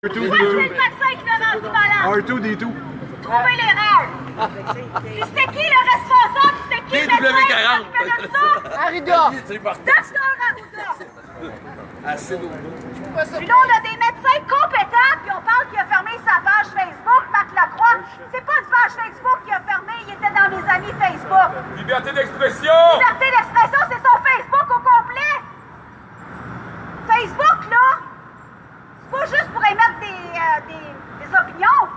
R2D2. Trouvez l'erreur. Puis c'était qui le responsable? C'était qui le médecin? Arruda. Docteur Arruda. Puis là, on a des médecins compétents, puis on parle qu'il a fermé sa page Facebook, Marc Lacroix. C'est pas une page Facebook qu'il a fermée, il était dans mes amis Facebook. Liberté d'expression! Liberté d'expression, c'est son Facebook au complet. Facebook, là, c'est pas juste pour émettre des opinions.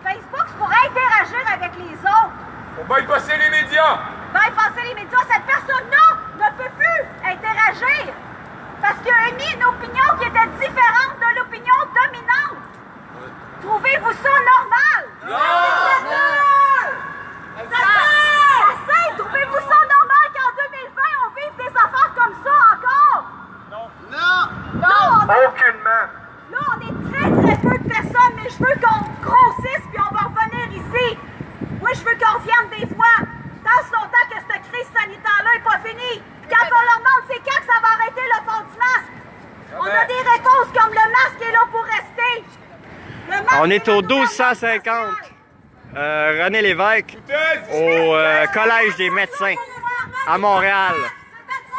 Facebook, c'est pour interagir avec les autres. On va y passer les médias! Bypasser les médias, cette personne-là ne peut plus interagir parce qu'il a émis une opinion qui était différente de l'opinion dominante. Trouvez-vous ça normal? Non! Trouvez-vous ça normal qu'en 2020, on vive des affaires comme ça encore? Non! Aucunement! Là, on est très peu de personnes, mais je veux qu'on grossisse puis on va revenir ici. Moi, je veux qu'on revienne des fois, tant ce longtemps que cette crise sanitaire-là n'est pas finie. Quand on leur demande c'est quand que ça va arrêter le port du masque, on a des réponses comme le masque est là pour rester. On est au 1250 René Lévesque au Collège des médecins à Montréal,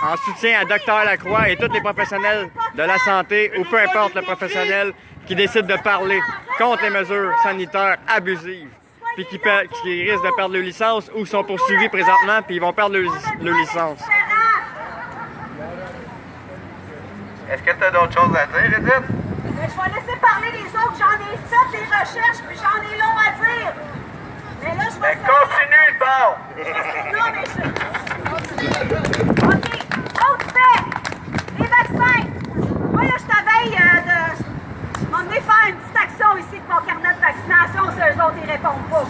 en soutien à Dr Lacroix et tous les professionnels de la santé, ou peu importe le professionnel qui décide de parler contre les mesures sanitaires abusives, puis qui risquent de perdre leur licence ou sont poursuivis présentement, puis ils vont perdre leur licence. Est-ce que tu as d'autres choses à dire, Edith? Mais je vais laisser parler les autres. J'en ai fait des recherches, puis j'en ai long à dire. Mais là, je vais... Continue, bon! Non, mais OK. Autre fait. Les vaccins. Moi, là, je t'avais de m'emmener faire une petite action ici de mon carnet de vaccination si eux autres, ils répondent pas.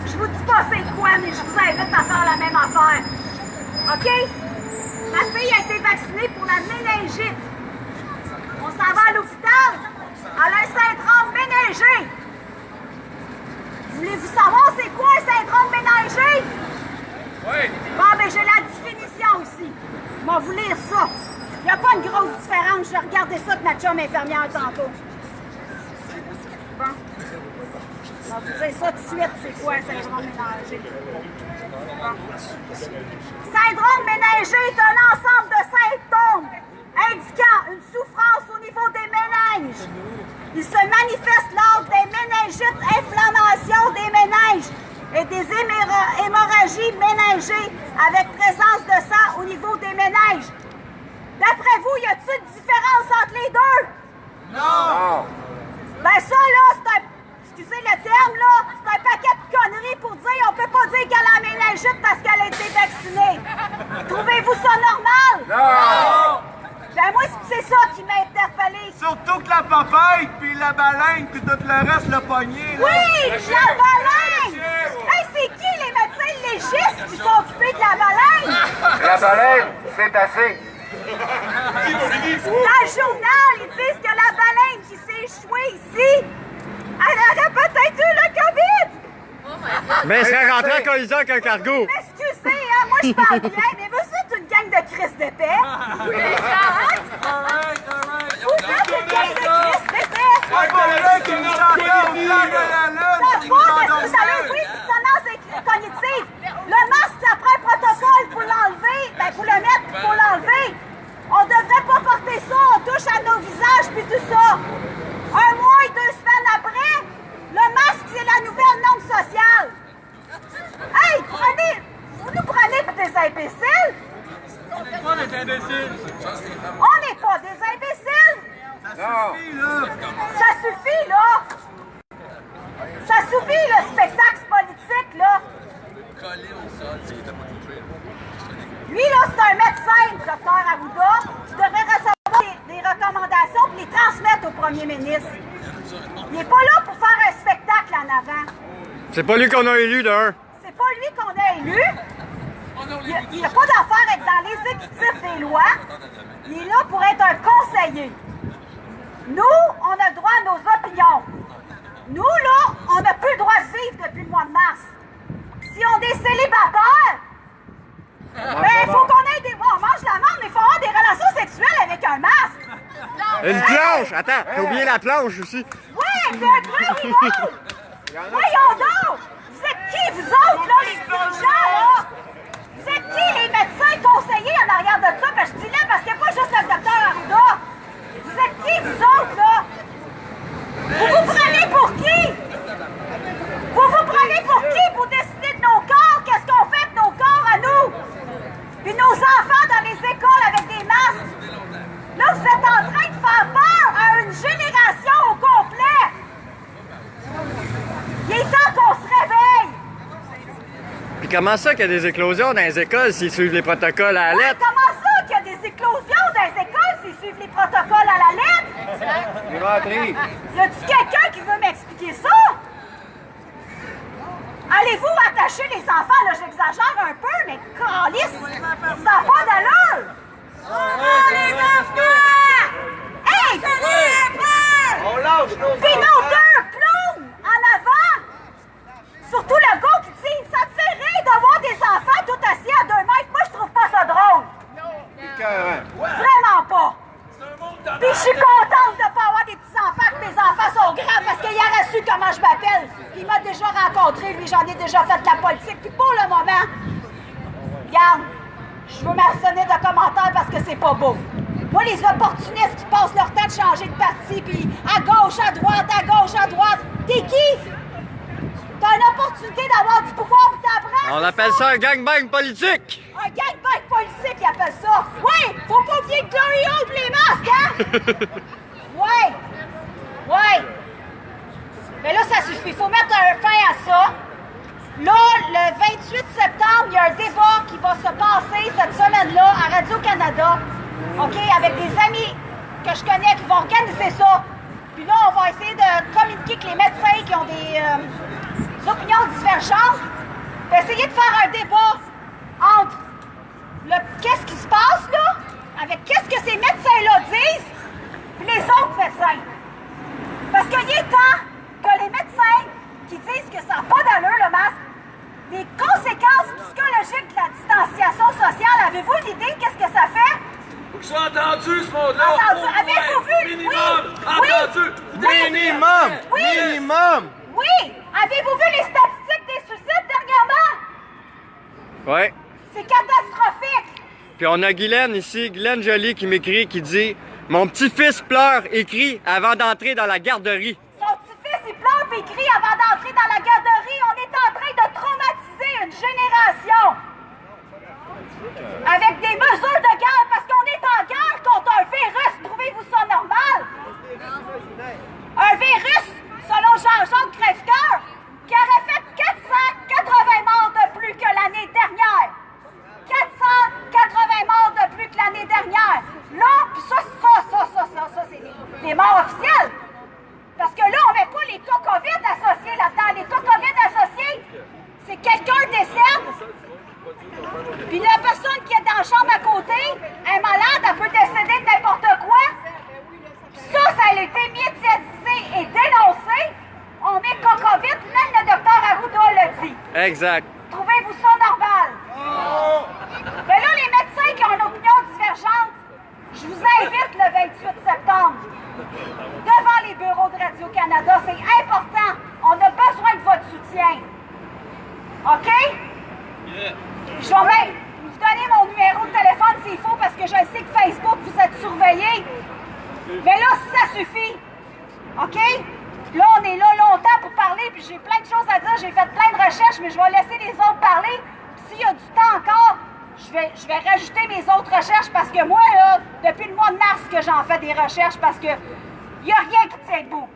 Je vous dis pas c'est quoi, mais je vous invite à faire la même affaire. OK? Ma fille a été vaccinée pour la méningite. On s'en va à l'hôpital. Elle a un syndrome méningé. Voulez-vous savoir c'est quoi un syndrome méningé? Oui! Bon, mais j'ai la définition aussi. Je vais vous lire ça. Il n'y a pas une grosse différence. Je regardais ça de ma chum infirmière tantôt. Bon. Je vais vous dire ça tout de suite, c'est quoi un syndrome méningé. Bon. Syndrome méningé est un ensemble de symptômes indiquant une souffrance au niveau des méninges. Il se manifeste lors des méningites, inflammation des méninges et des hémorragies méningées avec présence de sang au niveau des méninges. D'après vous, y a-t-il une différence entre les deux? Non! Ben ça, là, c'est un... Excusez le terme, là, c'est un paquet de conneries pour dire on peut pas dire qu'elle a la méningite parce qu'elle a été vaccinée. Trouvez-vous ça normal? Non! Ben moi, c'est ça qui m'a interpellée. Surtout que la papaye, puis la baleine, puis tout le reste, le poignet. Là. Oui, la baleine! Hey, c'est qui les médecins légistes qui sont occupés de la baleine? La baleine, c'est assez! Dans le journal, ils disent que la baleine qui s'est échouée ici, elle aurait peut-être eu le COVID! Mais elle serait rentrée en collision avec un cargo. Excusez, hein, moi je parle bien, mais vous êtes une gang de Chris d'épais. Vous êtes une gang de Chris d'épais. Ouais, bon, là, qui nous chantait au flag de la lune, qui nous Vous endormit. savez, oui, dissonance cognitive. Le masque, ça prend un protocole pour l'enlever, ben pour le mettre, pour l'enlever. On devrait pas porter ça, on touche à nos visages puis tout ça. Un mois et 2 semaines après, le masque, c'est la nouvelle norme sociale. Hey, vous nous prenez pour des imbéciles? On n'est pas des imbéciles. On n'est pas des imbéciles. Ça suffit, là. Ça suffit, là. Ça suffit, le spectacle politique, là. Lui, là, c'est un médecin, le Dr Arruda, qui devrait recevoir des recommandations et les transmettre au premier ministre. Il n'est pas là pour faire un spectacle en avant. C'est pas lui qu'on a élu d'un. C'est pas lui qu'on a élu. Il n'a pas d'affaire à être dans l'exécutif des lois. Il est là pour être un conseiller. Nous, on a le droit à nos opinions. Nous, là, on n'a plus le droit de vivre depuis le mois de mars. Si on est célibataire, ben, il faut qu'on ait des... Bon, on mange la marde, mais il faut avoir des relations sexuelles avec un masque. Une planche! Attends, t'as oublié la planche aussi. Oui, de oui, non! Voyons donc! Vous êtes qui, vous autres, là, les dirigeants, là? Vous êtes qui, les médecins conseillers en arrière de ça? Parce que je dis là, parce qu'il n'y a pas juste le docteur Arruda. Vous êtes qui, vous autres, là? Vous vous prenez pour qui? Vous vous prenez pour qui pour décider de nos corps? Qu'est-ce qu'on fait de nos corps à nous? Puis nos enfants dans les écoles avec des masques? Là, vous êtes en train de faire peur à une génération au complet! Il est temps qu'on se réveille! Puis comment ça qu'il y a des éclosions dans les écoles s'ils suivent les protocoles à la Ouais, lettre? comment ça qu'il y a des éclosions dans les écoles s'ils suivent les protocoles à la lettre? Les rentrées. Y a-t-il quelqu'un qui veut m'expliquer ça? Allez-vous attacher les enfants? Là, j'exagère un peu, mais calisse! Ça n'a pas d'allure! Les enfants! Hey! On lâche nos Pis nos deux clowns en avant! Surtout le gars qui dit « Ça te fait rire de voir des enfants tout assis à 2 mètres? Moi, je trouve pas ça drôle! » Vraiment pas! Puis je suis contente de pas avoir des petits-enfants, que mes enfants sont grands, parce qu'il aurait su comment je m'appelle. Il m'a déjà rencontré, lui, j'en ai déjà fait de la politique. Puis pour le moment, regarde, je veux m'abstenir de commentaires parce que c'est pas beau. Moi, les opportunistes qui passent leur temps de changer de parti, puis à gauche, à droite, t'es qui? T'as une opportunité d'avoir du pouvoir puis t'apprends? On appelle ça un gangbang politique! Un gangbang politique, ils appellent ça. Oui, faut pas oublier que Glory Hole pis les masques, hein? Ouais. Mais là, ça suffit. Faut mettre un fin à ça. Là, le 28 septembre, il y a un débat qui va se passer cette semaine-là à Radio-Canada. OK? Avec des amis que je connais qui vont organiser ça. Puis là, on va essayer de communiquer avec les médecins qui ont des opinions divergentes. Essayer de faire un débat entre qu'est-ce qui se passe là, avec qu'est-ce que ces médecins-là disent, puis les autres médecins. Parce qu'il est temps que les médecins qui disent que ça n'a pas d'allure le masque, les conséquences psychologiques de la distanciation sociale, avez-vous une idée qu'est-ce que ça fait? Faut que je sois entendu, ce monde-là. Entendu. Avez-vous vu? Minimum. Oui. Entendu. Oui. Minimum! Oui. Minimum! Oui! Avez-vous vu les statistiques des suicides dernièrement? Ouais. C'est catastrophique! Puis on a Guylaine ici, Guylaine Joly, qui m'écrit, qui dit « Mon petit-fils pleure et crie avant d'entrer dans la garderie. » Son petit-fils, il pleure et crie avant d'entrer dans la garderie. On est en train de traumatiser une génération. Avec des mesures de guerre, parce qu'on est en guerre contre un virus. Trouvez-vous ça normal? Un virus, selon Jean-Jacques Crèvecoeur, qui aurait fait 480 morts de plus que l'année dernière. 480 morts de plus que l'année dernière. Là, puis ça, c'est les morts officielles. Parce que là, on met pas les cas COVID associés là-dedans. Les cas COVID associés, c'est quelqu'un décède, puis la personne qui est dans la chambre à côté est malade, elle peut décéder de n'importe quoi. Puis ça a été médiatisé et dénoncé. On met cas COVID, même le docteur Arruda l'a dit. Exact. Trouvez-vous ça normal? Mais là, les médecins qui ont une opinion divergente, je vous invite le 28 septembre devant les bureaux de Radio-Canada. C'est important. On a besoin de votre soutien. OK? Je vais même vous donner mon numéro de téléphone s'il faut parce que je sais que Facebook, vous êtes surveillés. Mais là, ça suffit. OK? Là, on est là longtemps pour parler, puis j'ai plein de choses à dire. J'ai fait plein de recherches, mais je vais laisser les autres parler. Puis s'il y a du temps encore, je vais rajouter mes autres recherches parce que moi, là, depuis le mois de mars que j'en fais des recherches parce que il n'y a rien qui tient debout.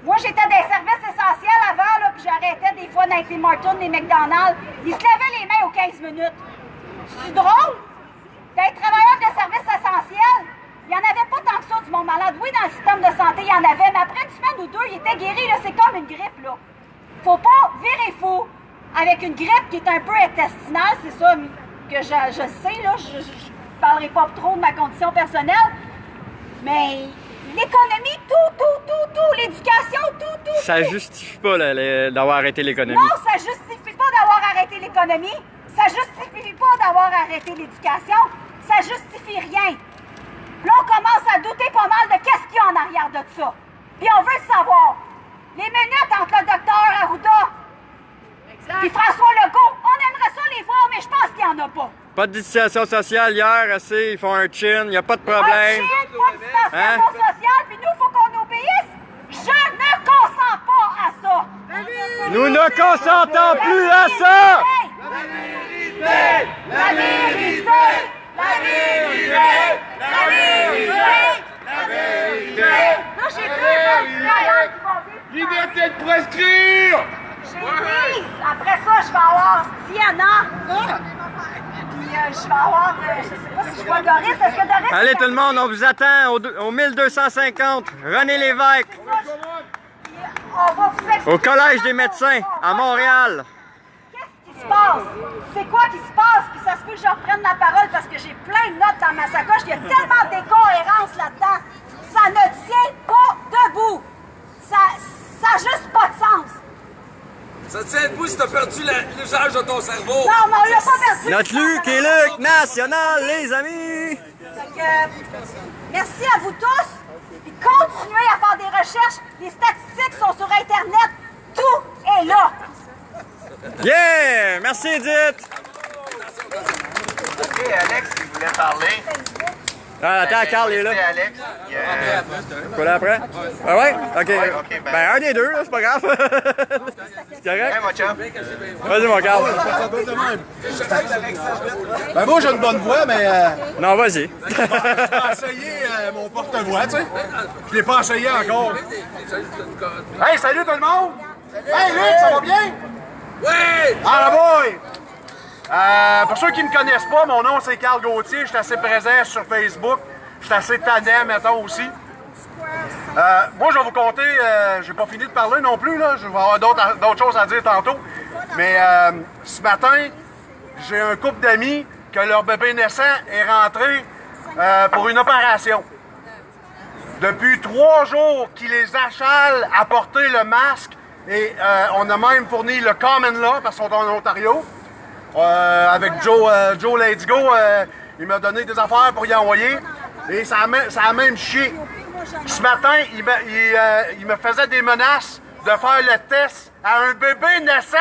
Moi, j'étais dans les services essentiels avant, là, puis j'arrêtais des fois dans les Tim Hortons, les McDonald's. Ils se lavaient les mains aux 15 minutes. C'est drôle? D'être travailleur de services essentiels, il n'y en avait pas tant que ça du monde malade. Oui, dans le système de santé, il y en avait, mais après une semaine ou deux, il était guéri. Là, c'est comme une grippe, là. Faut pas virer fou avec une grippe qui est un peu intestinale, c'est ça que je sais, là. Je parlerai pas trop de ma condition personnelle, mais l'économie, tout, l'éducation, tout. Ça justifie pas d'avoir arrêté l'économie. Non, ça justifie pas d'avoir arrêté l'économie. Ça justifie pas d'avoir arrêté l'éducation. Ça justifie rien. Là, on commence à douter pas mal de qu'est-ce qu'il y a en arrière de ça. Puis on veut le savoir. Pas de distanciation sociale hier, assez, ils font un chin, y a pas de problème. Un chien, pas de distanciation Hein? sociale, puis nous, il faut qu'on obéisse. Je ne consens pas à ça. Nous ne consentons plus à ça! La vérité! La vérité! La vérité! La vérité! La vérité! Là, j'ai deux citoyens qui vont vivre. Liberté de prescrire! J'ai prise. Après ça, je vais avoir Diana. Puis je vais avoir, je sais pas si je vois Doris. Est-ce que Doris... Allez tout le monde, on vous attend au 1250, René Lévesque, On va vous expliquer. au Collège des médecins, à Montréal. Qu'est-ce qui se passe? C'est quoi qui se passe? Puis ça se peut que je reprenne la parole parce que j'ai plein de notes dans ma sacoche. Il y a tellement d'incohérences là-dedans. Ça ne tient pas debout. Ça a juste pas de sens. Ça tient debout si t'as perdu l'usage de ton cerveau. Non, mais on l'a pas perdu. Notre Luc et Luc national, les amis! Fait que, merci à vous tous. Puis continuez à faire des recherches. Les statistiques sont sur Internet. Tout est là. Yeah! Merci Edith! Ok, Alex, il voulait parler. Ah, attends, Carl est là. C'est Alex. Quoi là après? Ah ouais? Ok. ok, Ben un des deux, là, c'est pas grave. C'est Hey, correct? mon chum. Vas-y mon Carl. Ben moi j'ai une bonne voix, mais Non, vas-y. j'ai pas essayé mon porte-voix, tu sais. Je l'ai pas essayé encore. Hey, salut tout le monde! Hey Luc, ça va bien? Oui! Ah la boy! Pour ceux qui ne me connaissent pas, mon nom c'est Carl Gauthier, je suis assez présent sur Facebook. Je suis assez tannant, mettons, aussi. Moi, je vais vous conter, j'ai pas fini de parler non plus, là. Je vais avoir d'autres choses à dire tantôt. Mais ce matin, j'ai un couple d'amis que leur bébé naissant est rentré pour une opération. Depuis 3 jours qu'ils les achalent à porter le masque et on a même fourni le Common Law parce qu'ils sont en Ontario. Avec Joe Let's Go, il m'a donné des affaires pour y envoyer et ça a même chié. Ce matin, il me faisait des menaces de faire le test à un bébé naissant,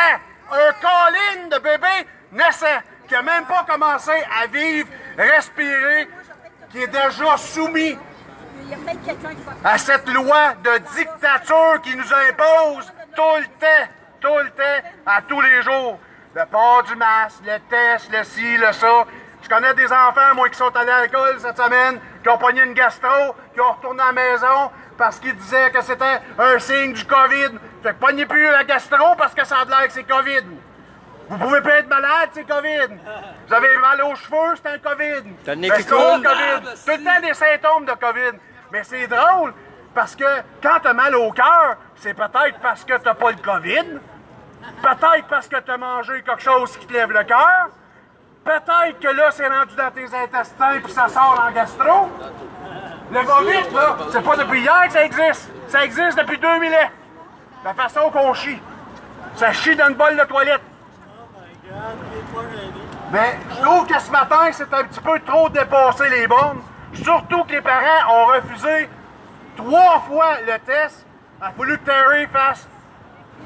un colline de bébé naissant, qui n'a même pas commencé à vivre, respirer, qui est déjà soumis à cette loi de dictature qui nous impose tout le temps, à tous les jours. Le port du masque, le test, le ci, le ça. Je connais des enfants, moi, qui sont allés à l'école cette semaine, qui ont pogné une gastro, qui ont retourné à la maison parce qu'ils disaient que c'était un signe du COVID. Fait que pognez plus la gastro parce que ça a l'air que c'est COVID. Vous pouvez pas être malade, c'est COVID. Vous avez mal aux cheveux, c'est un COVID. T'as le nez Ben, qui c'est coule. un COVID. Tout le temps des symptômes de COVID. Mais c'est drôle parce que quand t'as mal au cœur, c'est peut-être parce que t'as pas le COVID. Peut-être parce que t'as mangé quelque chose qui te lève le cœur. Peut-être que là, c'est rendu dans tes intestins puis ça sort en gastro. Le COVID, là, c'est pas depuis hier que ça existe. Ça existe depuis 2000 ans. La façon qu'on chie. Ça chie dans une bolle de toilette. Mais je trouve que ce matin, c'est un petit peu trop dépassé les bornes. Surtout que les parents ont refusé 3 fois le test. Il a fallu que Terry fasse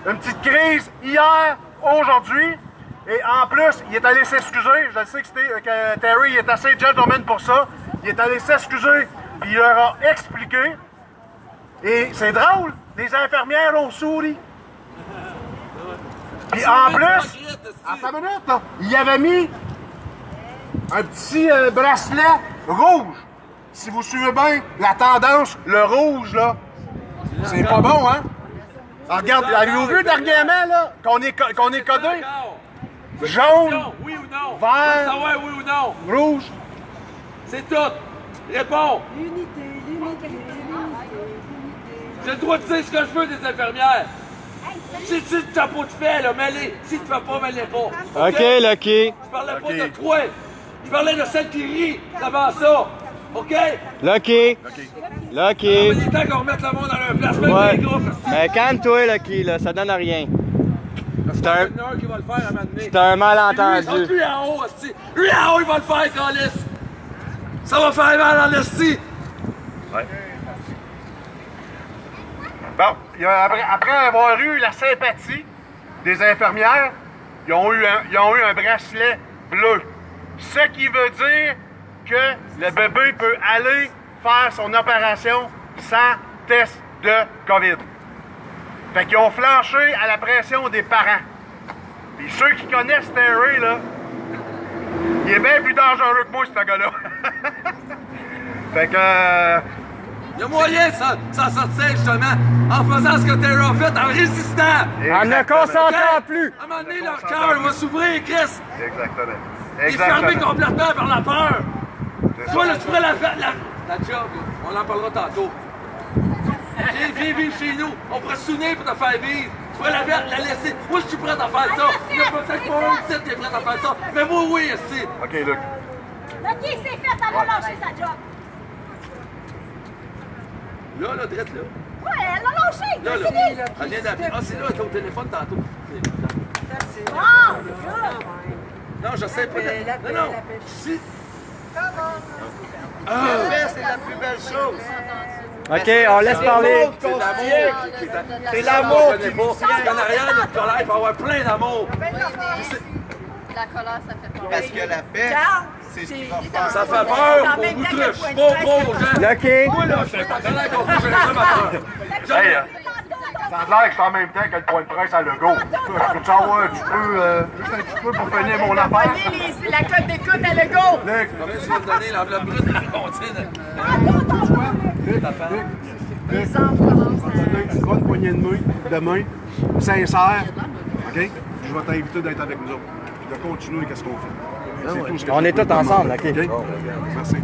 une petite crise hier, aujourd'hui. Et en plus, il est allé s'excuser. Je sais que Terry est assez gentleman pour ça. Il est allé s'excuser. Puis il leur a expliqué. Et c'est drôle, les infirmières ont souri. Puis en plus, attends une minute, là, il avait mis un petit bracelet rouge. Si vous suivez bien la tendance, le rouge, là, c'est pas bon, hein? Alors, regarde, avez-vous vu dernièrement, là, qu'on est codé? Jaune, Oui ou non? vert, Savoir oui ou non? rouge. C'est tout. Réponds. J'ai le droit de dire ce que je veux des infirmières. Si tu le chapeau de fait, là, mets-les. Si tu ne fais pas, mets-les pas. Ok, Lucky. Je parlais pas de toi. Je parlais de celle qui rit avant ça. OK? Lucky. Il est Lucky. temps qu'on remette le monde dans leur place. Même Ouais. les groupes. Ben, calme-toi, Lucky, là, ça donne à rien. C'est un, Il y en a un qui va le faire à un moment donné. c'est un malentendu. Lui en haut, hostie. Lui en haut, il va le faire, Calis. Ça va faire mal en esti. Bon, après avoir eu la sympathie des infirmières, ils ont eu un bracelet bleu. Ce qui veut dire que le bébé peut aller faire son opération sans test de COVID. Fait qu'ils ont flanché à la pression des parents. Puis ceux qui connaissent Terry, là, il est bien plus dangereux que moi, ce gars-là. Fait que... Il y a moyen de s'en sortir, justement, en faisant ce que Terry a fait, en résistant. En ne consentant plus. À un moment donné, leur cœur va s'ouvrir, Chris. Exactement. Il est fermé complètement par la peur. Toi, là, tu pourrais la job, là, on en parlera tantôt. Viens vivre chez nous. On pourrait se souvenir pour te faire vivre. Tu pourrais la laisser. Moi, je suis prêt à faire ça. Il y a peut-être pas un site qui est prêt à faire ça. Mais moi, oui, aussi. OK, Luc. OK, c'est fait, elle va lâcher sa job. Là, drette là. Ouais, elle l'a lâché. Là, C'est fini. elle vient d'appeler. Ah, c'est là, elle était au téléphone tantôt. Ah, Non, je sais pas. Non, non. Si. C'est la plus belle chose. OK, on laisse parler. C'est l'amour Je connais pas. Parce qu'en arrière de notre colère, il va y avoir plein d'amour. La colère, ça fait peur. Parce que la paix, c'est ce qui va faire. Ça fait peur aux boutruches. Je suis pas pro aux gens. OK. Moi, là, je suis en colère contre vous, j'ai les amateurs. Hey, ça a l'air que je suis en même temps que le point de presse à Legault. Je peux-tu avoir un petit peu, juste un petit peu pour finir mon affaire? la cote d'écoute à Legault. Luc, Combien tu vas me donner l'enveloppe brute de la comptine? Les enfants commencent une bonne poignée de main, sincère, OK? Je vais t'inviter d'être avec nous autres, puis de continuer qu'est-ce qu'on fait. C'est tout ce que On je est peux tous te ensemble, demander. OK? Merci.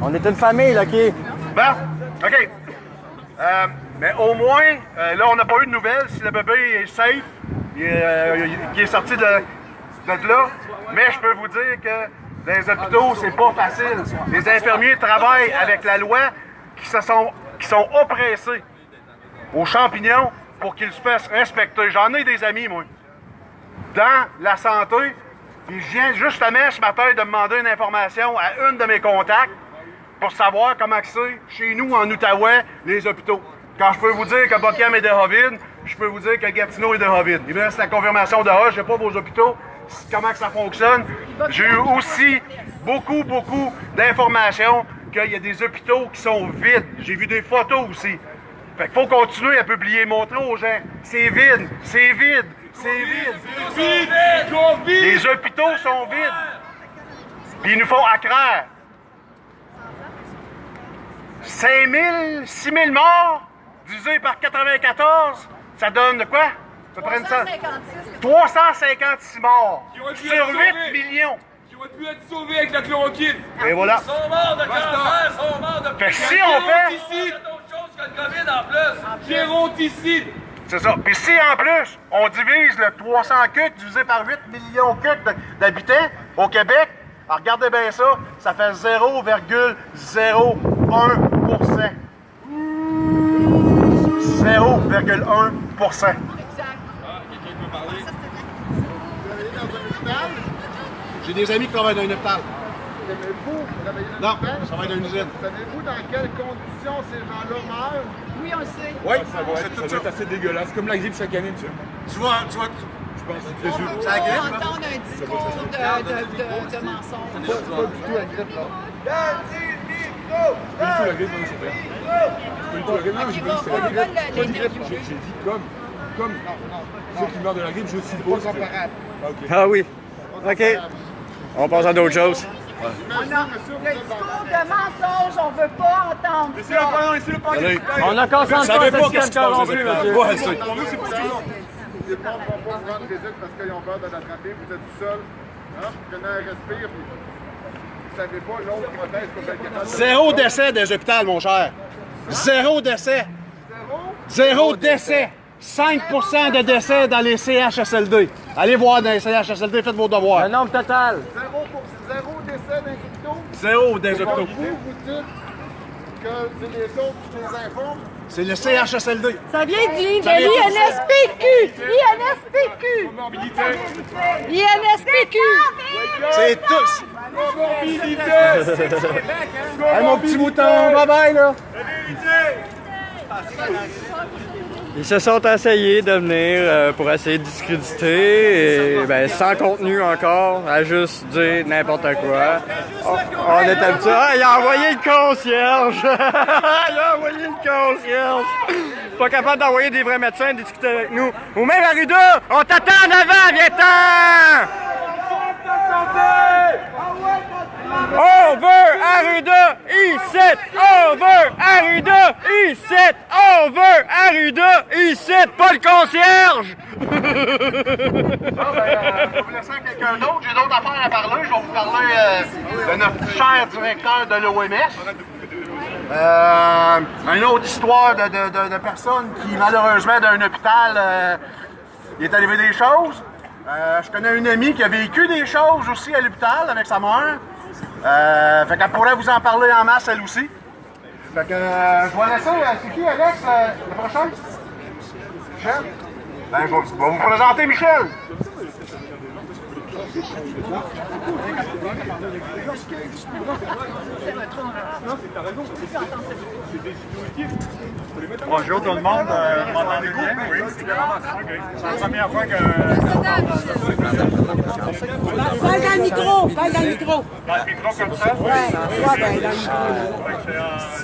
On est une famille, OK? Bon, OK. Mais au moins, là, on n'a pas eu de nouvelles si le bébé est safe, qu'il est sorti de là. Mais je peux vous dire que dans les hôpitaux, c'est pas facile. Les infirmiers travaillent avec la loi qui sont oppressés aux champignons pour qu'ils se fassent respecter. J'en ai des amis, moi, dans la santé. Puis je viens justement ce matin de demander une information à une de mes contacts pour savoir comment c'est chez nous en Outaouais, les hôpitaux. Quand je peux vous dire que Bockham est de Hovin, je peux vous dire que Gatineau est de Hovin. Il me reste la confirmation de Hoche, je ne sais pas vos hôpitaux, comment que ça fonctionne. J'ai eu aussi beaucoup d'informations qu'il y a des hôpitaux qui sont vides. J'ai vu des photos aussi. Fait qu'il faut continuer à publier, montrer aux gens. C'est vide, c'est vide, c'est vide. Les hôpitaux sont vides. Puis ils nous font accraire. 5 000, 6 000 morts, divisé par 94, ça donne de quoi? Ça prend ça. 356 morts sur 8 millions. Qui auraient pu être sauvés avec la chloroquine. Et voilà. Ils sont morts de cancer, ils sont morts de... Fait que si on fait... Géronticide. d'autres choses que le COVID en plus. Géronticide. C'est ça. Puis si en plus, on divise le 300 cucs divisé par 8 millions de cucs d'habitants au Québec, alors regardez bien ça, ça fait 0,01%. 0,1%. J'ai des amis qui travaillent dans une hôpital. Non, je travaille dans une usine. Savez-vous dans quelles conditions ces gens-là meurent? Oui, on le sait. Oui, Ça doit être assez dégueulasse, comme la grippe chaque année, tu sais. tu vois, Je pense. c'est la On grippe, entend un discours de mensonge. Pas du tout la grippe, là. Pas du tout la grippe, non, c'est vrai. Pas du tout la grippe, non, mais j'ai pas dit que c'était la grippe. Pas une grippe, j'ai dit comme ceux qui meurent de la grippe, je suppose. Pas comparable. Ah, ok. Ah oui. OK. On passe à d'autres choses. On a le discours de mensonge, on veut pas entendre ça. On a consenté pas ce qui interrompu, monsieur. Les gens ne vont pas prendre visite parce qu'ils ont peur de l'attraper. Vous êtes tout seul. Hein? Prenez un respire. Puis vous savez pas l'autre prothèse pour être capable de... Zéro décès des hôpitaux, mon cher. Zéro décès. Zéro décès. 5% de décès dans les CHSLD. Allez voir dans les CHSLD, faites vos devoirs. Le nombre total. Zéro décès d'un hôpital. Zéro des hôpitaux. Vous dites que c'est les autres qui les informent. C'est le CHSLD. Ça vient de l'INSPQ. INSPQ. INSPQ. C'est tous. Hey, mon petit mouton, bye bye là. Ils se sont essayés de venir pour essayer de discréditer, et ben, sans contenu encore, à juste dire n'importe quoi. On est habitué. Ah, il a envoyé le concierge! Il a envoyé le concierge! Pas capable d'envoyer des vrais médecins discuter avec nous. Ou même Arruda, on t'attend en avant, viens-t'en! On veut Arruda ici! On veut Arruda ici! On veut Arruda ici! Pas le concierge! Je vais vous laisser à quelqu'un d'autre. J'ai d'autres affaires à parler. Je vais vous parler de notre cher directeur de l'OMS. Une autre histoire de personne qui, malheureusement, d'un hôpital, il est arrivé des choses. Je connais une amie qui a vécu des choses aussi à l'hôpital avec sa mère. Fait qu'elle pourrait vous en parler en masse, elle aussi. Fait que je vais laisser. C'est qui, Alex, le prochain? Michel? Ben, je vais vous présenter Michel. Bonjour tout le monde, m'entendez bien? Oui. C'est la première fois que... Parle dans le micro, parle dans le micro. Dans le micro comme ça? Oui. Ouais, ben dans le micro.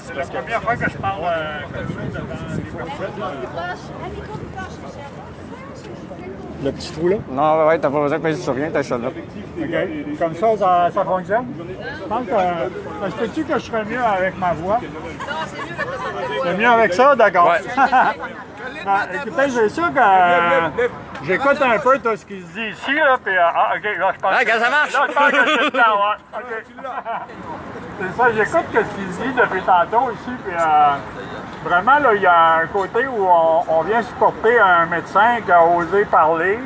C'est la première fois que je parle devant les personnes. Le petit trou là? Non, ouais, t'as pas besoin de peser sur rien, t'as ça là. OK. Comme ça fonctionne? Je pense que... Est-ce que je serais mieux avec ma voix? C'est mieux avec ça? D'accord. Ouais. Ben, écoutez, c'est sûr que j'écoute un peu tout ce qui se dit ici, là, puis... OK, là, je pense... Ah, que ça marche! Là, je pense que c'est le temps, ouais. OK. C'est ça, j'écoute ce qui se dit depuis tantôt ici, puis... Vraiment, là, il y a un côté où on vient supporter un médecin qui a osé parler.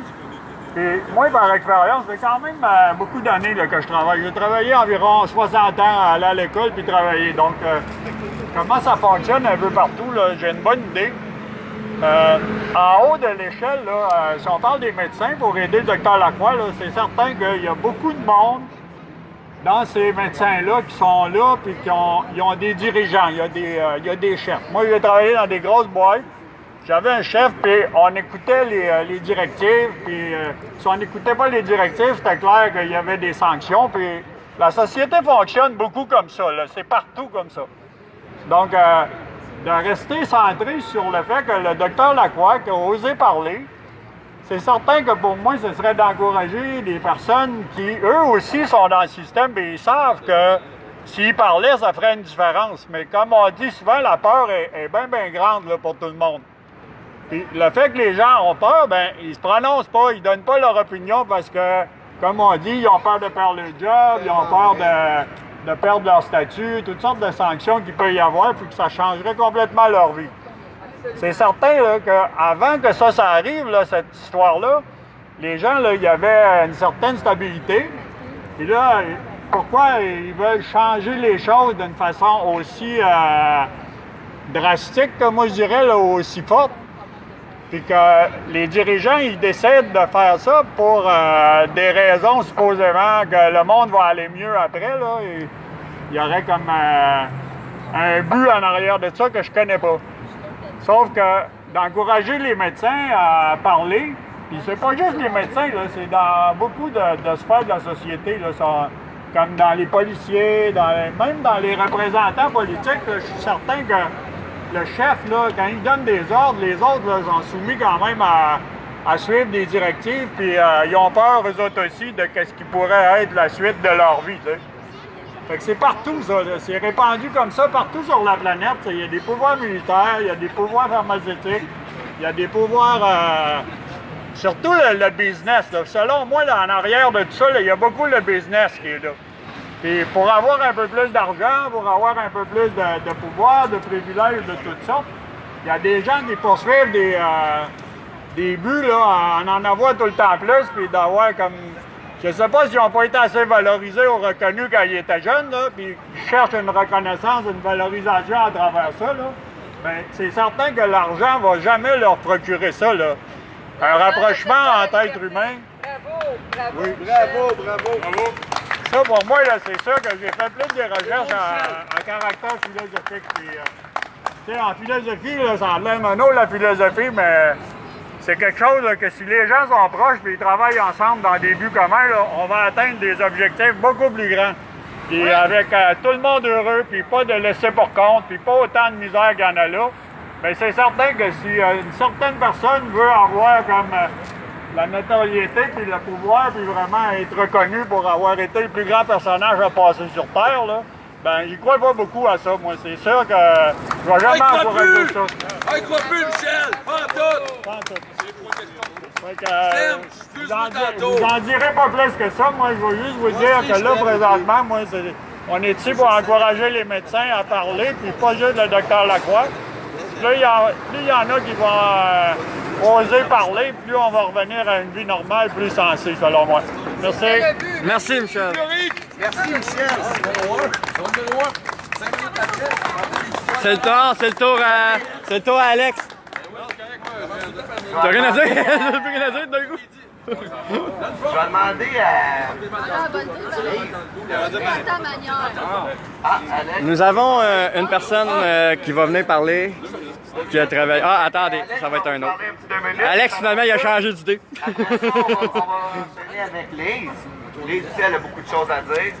Et moi, par expérience, ça fait quand même beaucoup d'années que je travaille. J'ai travaillé environ 60 ans à aller à l'école puis travailler. Donc, comment ça fonctionne un peu partout, là, j'ai une bonne idée. En haut de l'échelle, là, si on parle des médecins pour aider le docteur Lacroix, c'est certain qu'il y a beaucoup de monde dans ces médecins-là qui sont là puis qui ont des dirigeants, il y a des chefs. Moi, j'ai travaillé dans des grosses boîtes. J'avais un chef, puis on écoutait les directives, puis si on n'écoutait pas les directives, c'était clair qu'il y avait des sanctions, puis la société fonctionne beaucoup comme ça, c'est partout comme ça. Donc, de rester centré sur le fait que le docteur Lacroix qui a osé parler, c'est certain que pour moi, ce serait d'encourager des personnes qui, eux aussi, sont dans le système et ils savent que s'ils parlaient, ça ferait une différence. Mais comme on dit souvent, la peur est bien, bien grande là, pour tout le monde. Puis le fait que les gens ont peur, ben ils se prononcent pas, ils donnent pas leur opinion parce que, comme on dit, ils ont peur de perdre leur job, ils ont peur de perdre leur statut, toutes sortes de sanctions qu'il peut y avoir, puis que ça changerait complètement leur vie. C'est certain qu'avant que ça arrive, là, cette histoire-là, les gens, là, il y avait une certaine stabilité. Et là, pourquoi ils veulent changer les choses d'une façon aussi drastique, que moi je dirais, là, aussi forte? Puis que les dirigeants, ils décident de faire ça pour des raisons, supposément, que le monde va aller mieux après, là. Et il y aurait comme un but en arrière de ça que je connais pas. Sauf que d'encourager les médecins à parler, puis c'est pas juste les médecins, là, c'est dans beaucoup de sphères de la société, là, comme dans les policiers, même dans les représentants politiques, là, je suis certain que le chef, là, quand il donne des ordres, les autres là, sont soumis quand même à suivre des directives, puis ils ont peur, eux autres aussi, de ce qui pourrait être la suite de leur vie. T'sais. Fait que c'est partout, ça. C'est répandu comme ça partout sur la planète. Il y a des pouvoirs militaires, il y a des pouvoirs pharmaceutiques, il y a des pouvoirs... surtout le business. Là. Selon moi, là, en arrière de tout ça, il y a beaucoup le business qui est là. Puis pour avoir un peu plus d'argent, pour avoir un peu plus de pouvoir, de privilèges de toutes sortes, il y a des gens qui poursuivent des buts, là, en avoir tout le temps plus, puis d'avoir comme... Je sais pas s'ils n'ont pas été assez valorisés ou reconnus quand ils étaient jeunes, là, puis ils cherchent une reconnaissance, une valorisation à travers ça, là. Bien, c'est certain que l'argent va jamais leur procurer ça, là. Un rapprochement entre êtres humains. Bravo! Bravo! Oui. Bravo! Ça, pour moi, là, c'est sûr que j'ai fait plus de recherches en caractère philosophique. Puis, Tu sais, en philosophie, là, ça a l'air mono, la philosophie, mais c'est quelque chose là, que si les gens sont proches et ils travaillent ensemble dans des buts communs, là, on va atteindre des objectifs beaucoup plus grands. Puis avec tout le monde heureux, puis pas de laisser pour compte, puis pas autant de misère qu'il y en a là, bien c'est certain que si une certaine personne veut avoir comme la notoriété puis le pouvoir, puis vraiment être reconnu pour avoir été le plus grand personnage à passer sur Terre, là, ben, il croit pas beaucoup à ça, moi. C'est sûr que je vais jamais encourager ça. Il croit plus, Michel! Pas tout! Pas tout. Fait que, vous en direz pas plus que ça. Moi, je veux juste vous dire que là, présentement, moi, on est ici pour encourager les médecins à parler, puis pas juste le docteur Lacroix. Là, plus il y en a qui vont oser parler, plus on va revenir à une vie normale, plus sensée, selon moi. Merci. Merci, Michel. Merci, Michel. C'est le tour à Alex. T'as rien à dire? T'as plus rien à dire d'un coup? Je vais demander à... Nous avons une personne qui va venir parler, qui a travaillé... Ah, attendez, ça va être un autre. Alex, finalement, il a changé d'idée. Après ça, on va enchaîner avec Lise. Lise, aussi, elle a beaucoup de choses à dire.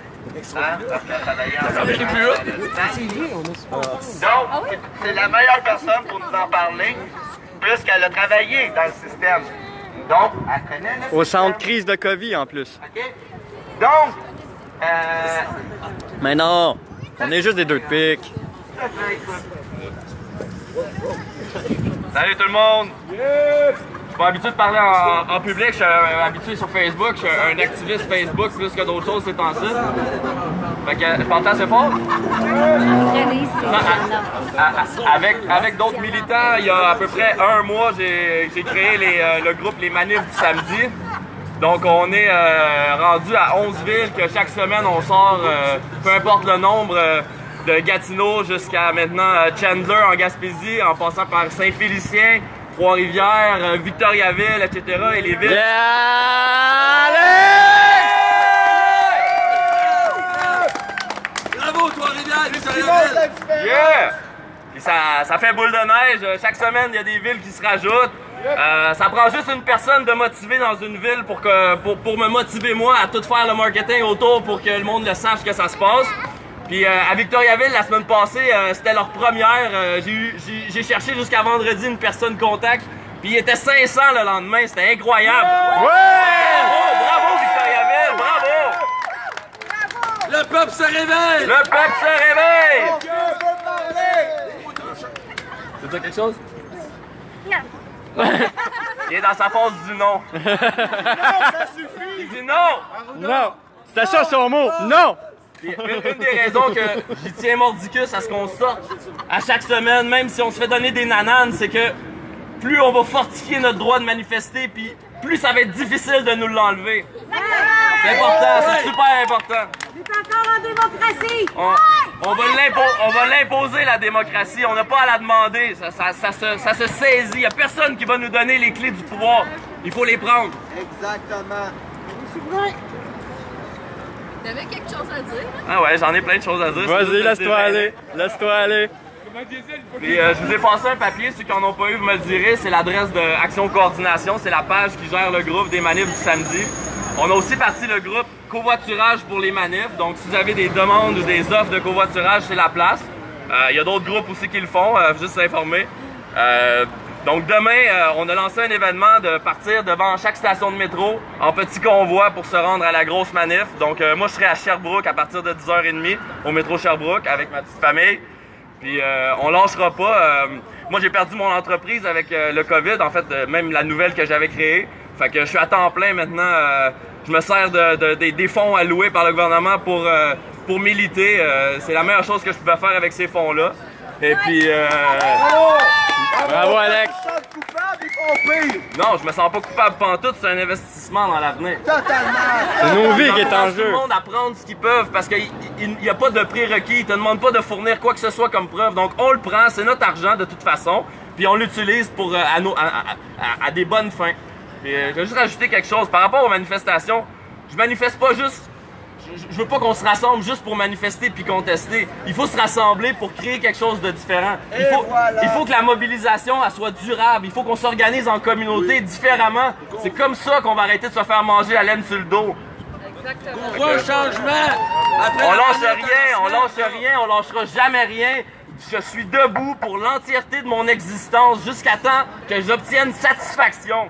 Hein? Parce qu'elle a travaillé Donc, c'est la meilleure personne pour nous en parler, puisqu'elle a travaillé dans le système. Donc, elle connaît le Au système. centre crise de COVID, en plus. OK? Donc, Mais non, on est juste des deux de pique. Salut tout le monde! Je suis pas habitué de parler en public, je suis habitué sur Facebook, je suis un activiste Facebook plus que d'autres choses ces temps-ci. Fait que je parle assez fort. Avec d'autres militants, il y a à peu près un mois, j'ai créé le groupe Les Manifs du samedi. Donc on est rendu à 11 villes que chaque semaine on sort, peu importe le nombre, de Gatineau jusqu'à maintenant Chandler en Gaspésie, en passant par Saint-Félicien, Trois-Rivières, Victoriaville, etc. et les villes. Bravo, Trois-Rivières, Victoriaville! Yeah! Puis ça fait boule de neige. Chaque semaine, il y a des villes qui se rajoutent. Ça prend juste une personne de motiver dans une ville pour me motiver moi à tout faire le marketing autour pour que le monde le sache que ça se passe. Puis à Victoriaville, la semaine passée, c'était leur première. J'ai cherché jusqu'à vendredi une personne contact. Puis il était 500 le lendemain. C'était incroyable. Ouais! Bravo Victoriaville, bravo! Le peuple se réveille! Le peuple se réveille! Tu veux dire quelque chose? Il est dans sa phase du non. Il dit non! Non! C'était ça son mot! Non! Puis une des raisons que j'y tiens mordicus à ce qu'on sorte à chaque semaine, même si on se fait donner des nananes, c'est que plus on va fortifier notre droit de manifester, puis plus ça va être difficile de nous l'enlever. C'est important, c'est super important. C'est encore en démocratie! On va l'imposer, la démocratie. On n'a pas à la demander. Ça se saisit. Il n'y a personne qui va nous donner les clés du pouvoir. Il faut les prendre. Exactement. T'avais quelque chose à dire? Ah ouais, j'en ai plein de choses à dire. Vas-y, laisse-toi aller. Laisse-toi aller. Puis, je vous ai passé un papier, ceux qui n'en ont pas eu, vous me le direz. C'est l'adresse de Action Coordination. C'est la page qui gère le groupe des manifs du samedi. On a aussi parti le groupe covoiturage pour les manifs. Donc, si vous avez des demandes ou des offres de covoiturage, c'est la place. Il y a d'autres groupes aussi qui le font, juste s'informer. Donc, demain, on a lancé un événement de partir devant chaque station de métro en petit convoi pour se rendre à la grosse manif. Donc, moi, je serai à Sherbrooke à partir de 10h30 au métro Sherbrooke avec ma petite famille. Puis, on lâchera pas. Moi, j'ai perdu mon entreprise avec le COVID, en fait, même la nouvelle que j'avais créée. Fait que je suis à temps plein maintenant. Je me sers des fonds alloués par le gouvernement pour militer. C'est la meilleure chose que je pouvais faire avec ces fonds-là. Et puis... Bravo, Alex! Non, je me sens pas coupable pantoute, c'est un investissement dans l'avenir. C'est nos vies qui est en Tout jeu. le monde à prendre ce qu'ils peuvent parce qu'il n'y a pas de prérequis. Ils te demandent pas de fournir quoi que ce soit comme preuve. Donc, on le prend, c'est notre argent de toute façon. Puis on l'utilise pour à des bonnes fins. Puis, je vais juste rajouter quelque chose. Par rapport aux manifestations, je manifeste pas juste je veux pas qu'on se rassemble juste pour manifester puis contester. Il faut se rassembler pour créer quelque chose de différent. Il faut que la mobilisation elle soit durable. Il faut qu'on s'organise en communauté différemment. C'est comme ça qu'on va arrêter de se faire manger à laine sur le dos. On voit un changement. On lâche rien, on lâchera jamais rien. Je suis debout pour l'entièreté de mon existence jusqu'à temps que j'obtienne satisfaction.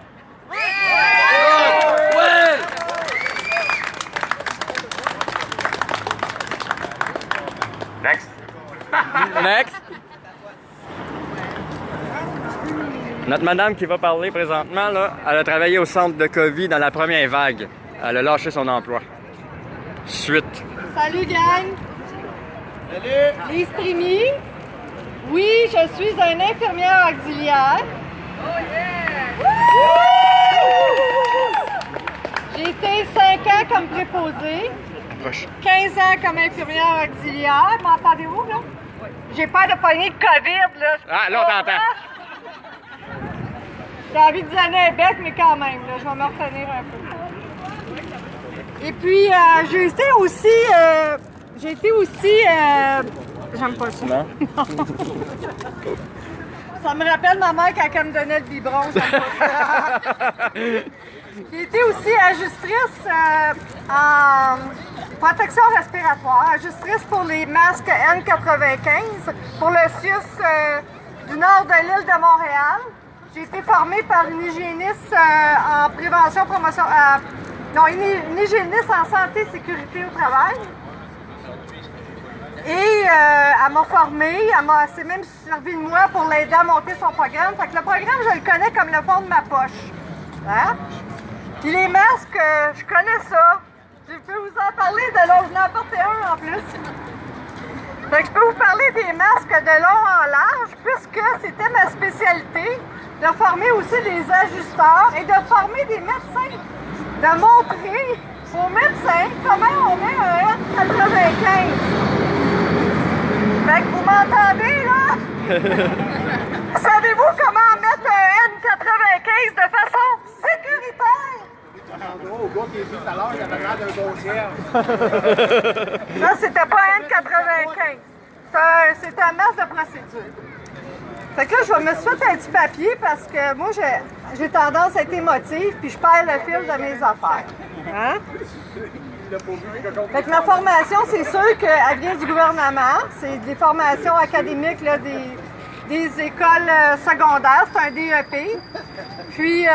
Next. Next. Notre madame qui va parler présentement, là, elle a travaillé au centre de COVID dans la première vague. Elle a lâché son emploi. Suite. Salut gang! Salut! Lise Primi. Oui, je suis une infirmière auxiliaire. Oh yeah! J'ai été 5 ans comme préposée. 15 ans comme infirmière auxiliaire. M'entendez-vous, là? Oui. J'ai peur de pogner de COVID, là. Ah, là, on t'entend. J'ai envie de donner un bec, mais quand même, là, je vais me retenir un peu. Et puis, j'ai été aussi... j'aime pas ça. Non? Ça me rappelle ma mère quand elle me donnait le biberon. J'ai été aussi ajustrice en protection respiratoire, ajustrice pour les masques N95 pour le CIUS du nord de l'île de Montréal. J'ai été formée par une hygiéniste en prévention, promotion... une hygiéniste en santé et sécurité au travail. Et elle m'a formée, elle s'est même servi de moi pour l'aider à monter son programme. Fait que le programme, je le connais comme le fond de ma poche. Hein? Puis les masques, je connais ça. Je peux vous en parler de long, je n'en ai apporté un en plus. Fait que je peux vous parler des masques de long en large, puisque c'était ma spécialité, de former aussi des ajusteurs et de former des médecins, de montrer aux médecins comment on met un N95. Fait que vous m'entendez, là? Savez-vous comment mettre un N95 de façon sécuritaire? Ça, c'était pas un N95. C'est un masque de procédure. Fait que là, je vais me soumettre un petit papier parce que moi, j'ai tendance à être émotive puis je perds le fil de mes affaires. Hein? Fait que ma formation, c'est sûr qu'elle vient du gouvernement. C'est des formations académiques là, des écoles secondaires. C'est un DEP. Puis,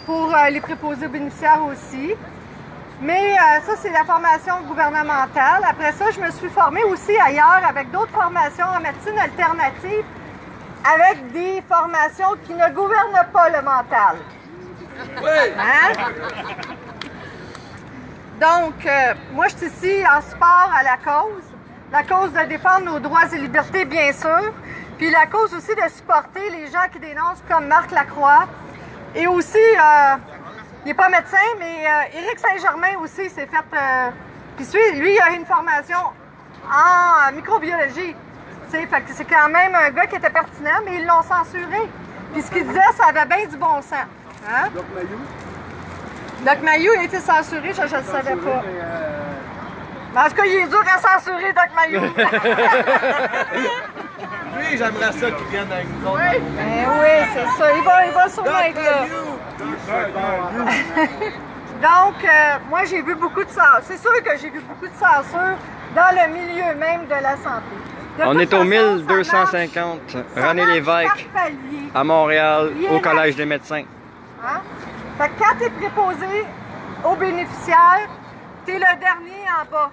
pour les préposés aux bénéficiaires aussi. Mais ça, c'est la formation gouvernementale. Après ça, je me suis formée aussi ailleurs avec d'autres formations en médecine alternative, avec des formations qui ne gouvernent pas le mental. Oui! Hein? Donc, moi, je suis ici en support à la cause de défendre nos droits et libertés, bien sûr, puis la cause aussi de supporter les gens qui dénoncent comme Marc Lacroix, et aussi, il n'est pas médecin, mais Éric Saint-Germain aussi s'est fait, puis lui, il a une formation en microbiologie, fait que c'est quand même un gars qui était pertinent, mais ils l'ont censuré, puis ce qu'il disait, ça avait bien du bon sens. Hein? Doc Mayou a été censuré, je ne le savais pas. Mais en tout cas, il est dur à censurer, Doc Mayou. Lui, j'aimerais ça qu'il vienne avec nous autres. Oui, oui, c'est ça. Il va sûrement être là. Donc, moi, j'ai vu beaucoup de censure. C'est sûr que j'ai vu beaucoup de censure dans le milieu même de la santé. On est au 1250 René Lévesque, à Montréal, au Collège des médecins. Hein? Fait que quand tu es préposé aux bénéficiaires, tu es le dernier en bas.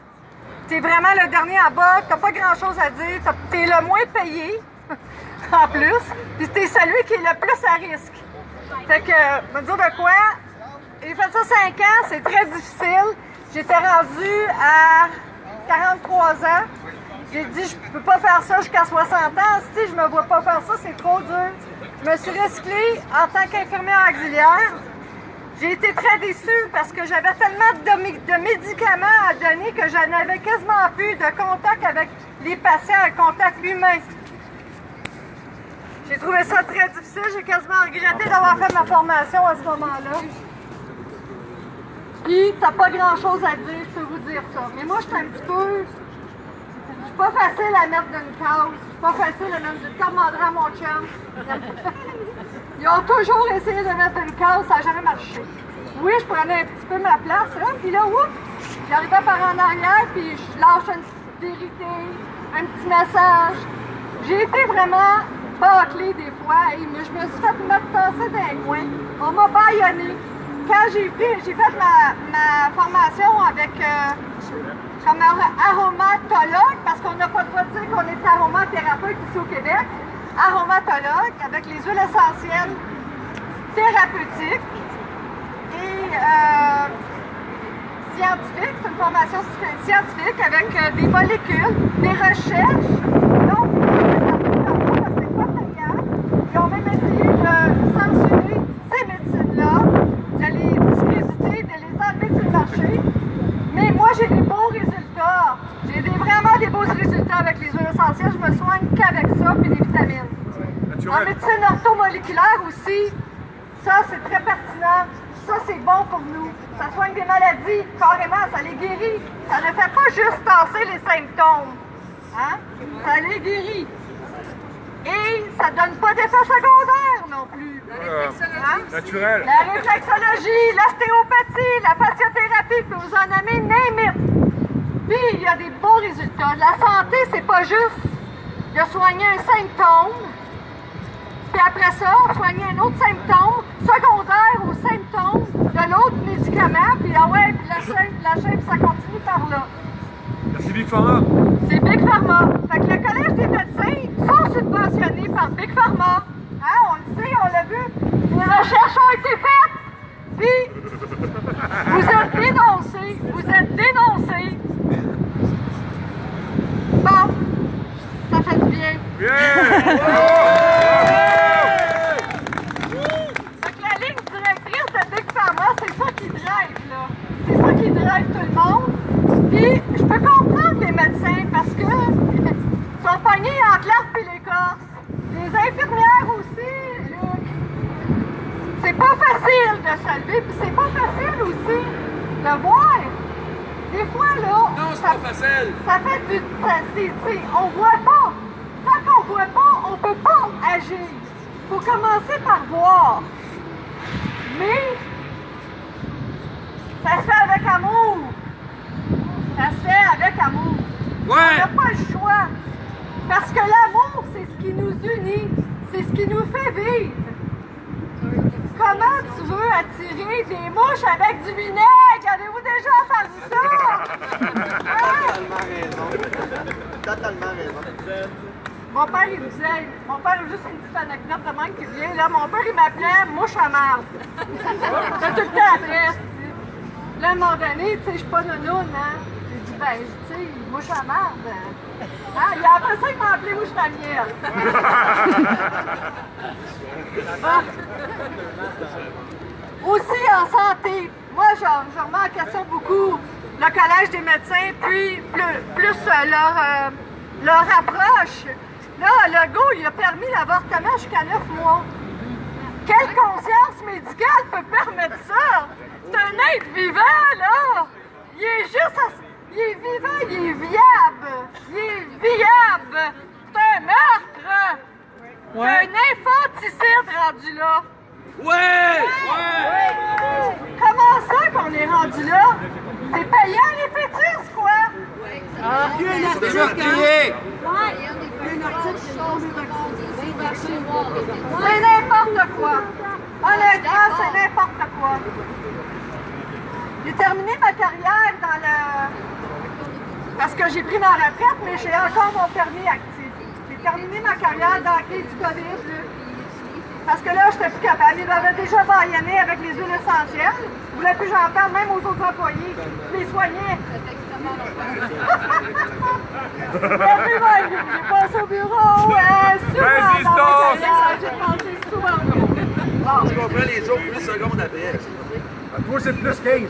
Tu es vraiment le dernier en bas, tu n'as pas grand-chose à dire, tu es le moins payé, en plus, puis tu es celui qui est le plus à risque. Fait que, me dire de quoi, j'ai fait ça 5 ans, c'est très difficile. J'étais rendue à 43 ans. J'ai dit, je peux pas faire ça jusqu'à 60 ans. Si je me vois pas faire ça, c'est trop dur. Je me suis recyclée en tant qu'infirmière auxiliaire. J'ai été très déçue parce que j'avais tellement de médicaments à donner que je n'avais quasiment plus de contact avec les patients, un contact humain. J'ai trouvé ça très difficile. J'ai quasiment regretté d'avoir fait ma formation à ce moment-là. Puis, t'as pas grand-chose à dire, je peux vous dire ça. Mais moi, je suis un petit peu... Je suis pas facile à mettre d'une case. Je suis pas facile à mettre d'une case. Demandera à mon chum. Ils ont toujours essayé de mettre une case, ça n'a jamais marché. Oui, je prenais un petit peu ma place, là, puis là, oups, j'arrivais par en arrière, puis je lâche une petite vérité, un petit message. J'ai été vraiment bâclée des fois, et je me suis fait mettre passer d'un coin. On m'a baïonné. Quand j'ai fait ma formation avec comme aromatologue, parce qu'on n'a pas le droit de dire qu'on est aromathérapeute ici au Québec, aromatologue avec les huiles essentielles thérapeutiques et scientifique, c'est une formation scientifique avec des molécules, des recherches. Donc, c'est pas payant. Ils ont même essayé de censurer ces médecines-là, de les discréditer, de les enlever sur le marché. Mais moi, j'ai des bons résultats. J'ai vraiment des beaux résultats avec les huiles essentielles. Je me soigne qu'avec ça et des vitamines. En médecine orthomoléculaire aussi, ça, c'est très pertinent. Ça, c'est bon pour nous. Ça soigne des maladies, carrément, ça les guérit. Ça ne fait pas juste tasser les symptômes. Hein? Ça les guérit. Et ça ne donne pas d'effet secondaire non plus. Naturel. La réflexologie, l'ostéopathie, la fasciothérapie, puis vous en nommer name it. Puis, il y a des bons résultats. La santé, c'est pas juste de soigner un symptôme, puis après ça, soigner un autre symptôme secondaire au symptôme de l'autre médicament, puis ah ouais, puis la chaîne, ça continue par là. C'est Big Pharma. C'est Big Pharma. Fait que le Collège des médecins sont subventionnés par Big Pharma. Hein, on le sait, on l'a vu. Les recherches ont été faites. Puis, vous êtes dénoncés. Vous êtes dénoncés. Bon, ça fait du bien. Bien! C'est ça qui drive, là. C'est ça qui drive tout le monde. Puis, je peux comprendre les médecins parce que sont pognés entre l'arbre et l'écorce. Les infirmières aussi, Luc. C'est pas facile de se lever, puis c'est pas facile aussi de voir. Des fois, là... Non, c'est pas facile. Ça fait du... on voit pas. Tant qu'on voit pas, on peut pas agir. Faut commencer par voir. Mais... ça se fait avec amour. Ça se fait avec amour. Ouais. On n'a pas le choix. Parce que l'amour, c'est ce qui nous unit. C'est ce qui nous fait vivre. Comment tu veux attirer des mouches avec du vinaigre? Avez-vous déjà entendu ça? Totalement raison. Totalement raison. Mon père, il disait, mon père a juste une petite anecdote de même qui vient. Là, mon père, il m'appelait mouche à marde. C'est tout le temps après. Là, à un moment donné, tu sais, je suis pas nounoune, hein. J'ai dit, ben, tu sais, mouche à marde. Hein? Il a après ça, il m'a appelé mouche à miel. Aussi en santé, moi, je remets en question beaucoup le Collège des médecins, puis plus leur approche. Là, Legault, il a permis l'avortement jusqu'à 9 mois. Quelle conscience médicale peut permettre ça? C'est un être vivant, là! Il est juste... Il est vivant, il est viable! Il est viable! C'est un meurtre! C'est un infanticide rendu là! Ouais! Comment ça qu'on est rendu là? C'est payant les fœtus, quoi? Il y a un article, c'est n'importe quoi! Honnêtement, c'est n'importe quoi! J'ai terminé ma carrière dans le... parce que j'ai pris ma retraite, mais j'ai encore mon permis actif. J'ai terminé ma carrière dans la crise du COVID, là. Parce que là, je n'étais plus capable. Ils m'avaient déjà baïonné avec les huiles essentielles. Ils ne voulaient plus que j'en parle, même aux autres employés. Je les soignais. J'ai passé au bureau souvent dans ma carrière. J'ai passé souvent au bureau. Bon. Tu comprends les jours plus secondes après. Toi, c'est plus 15.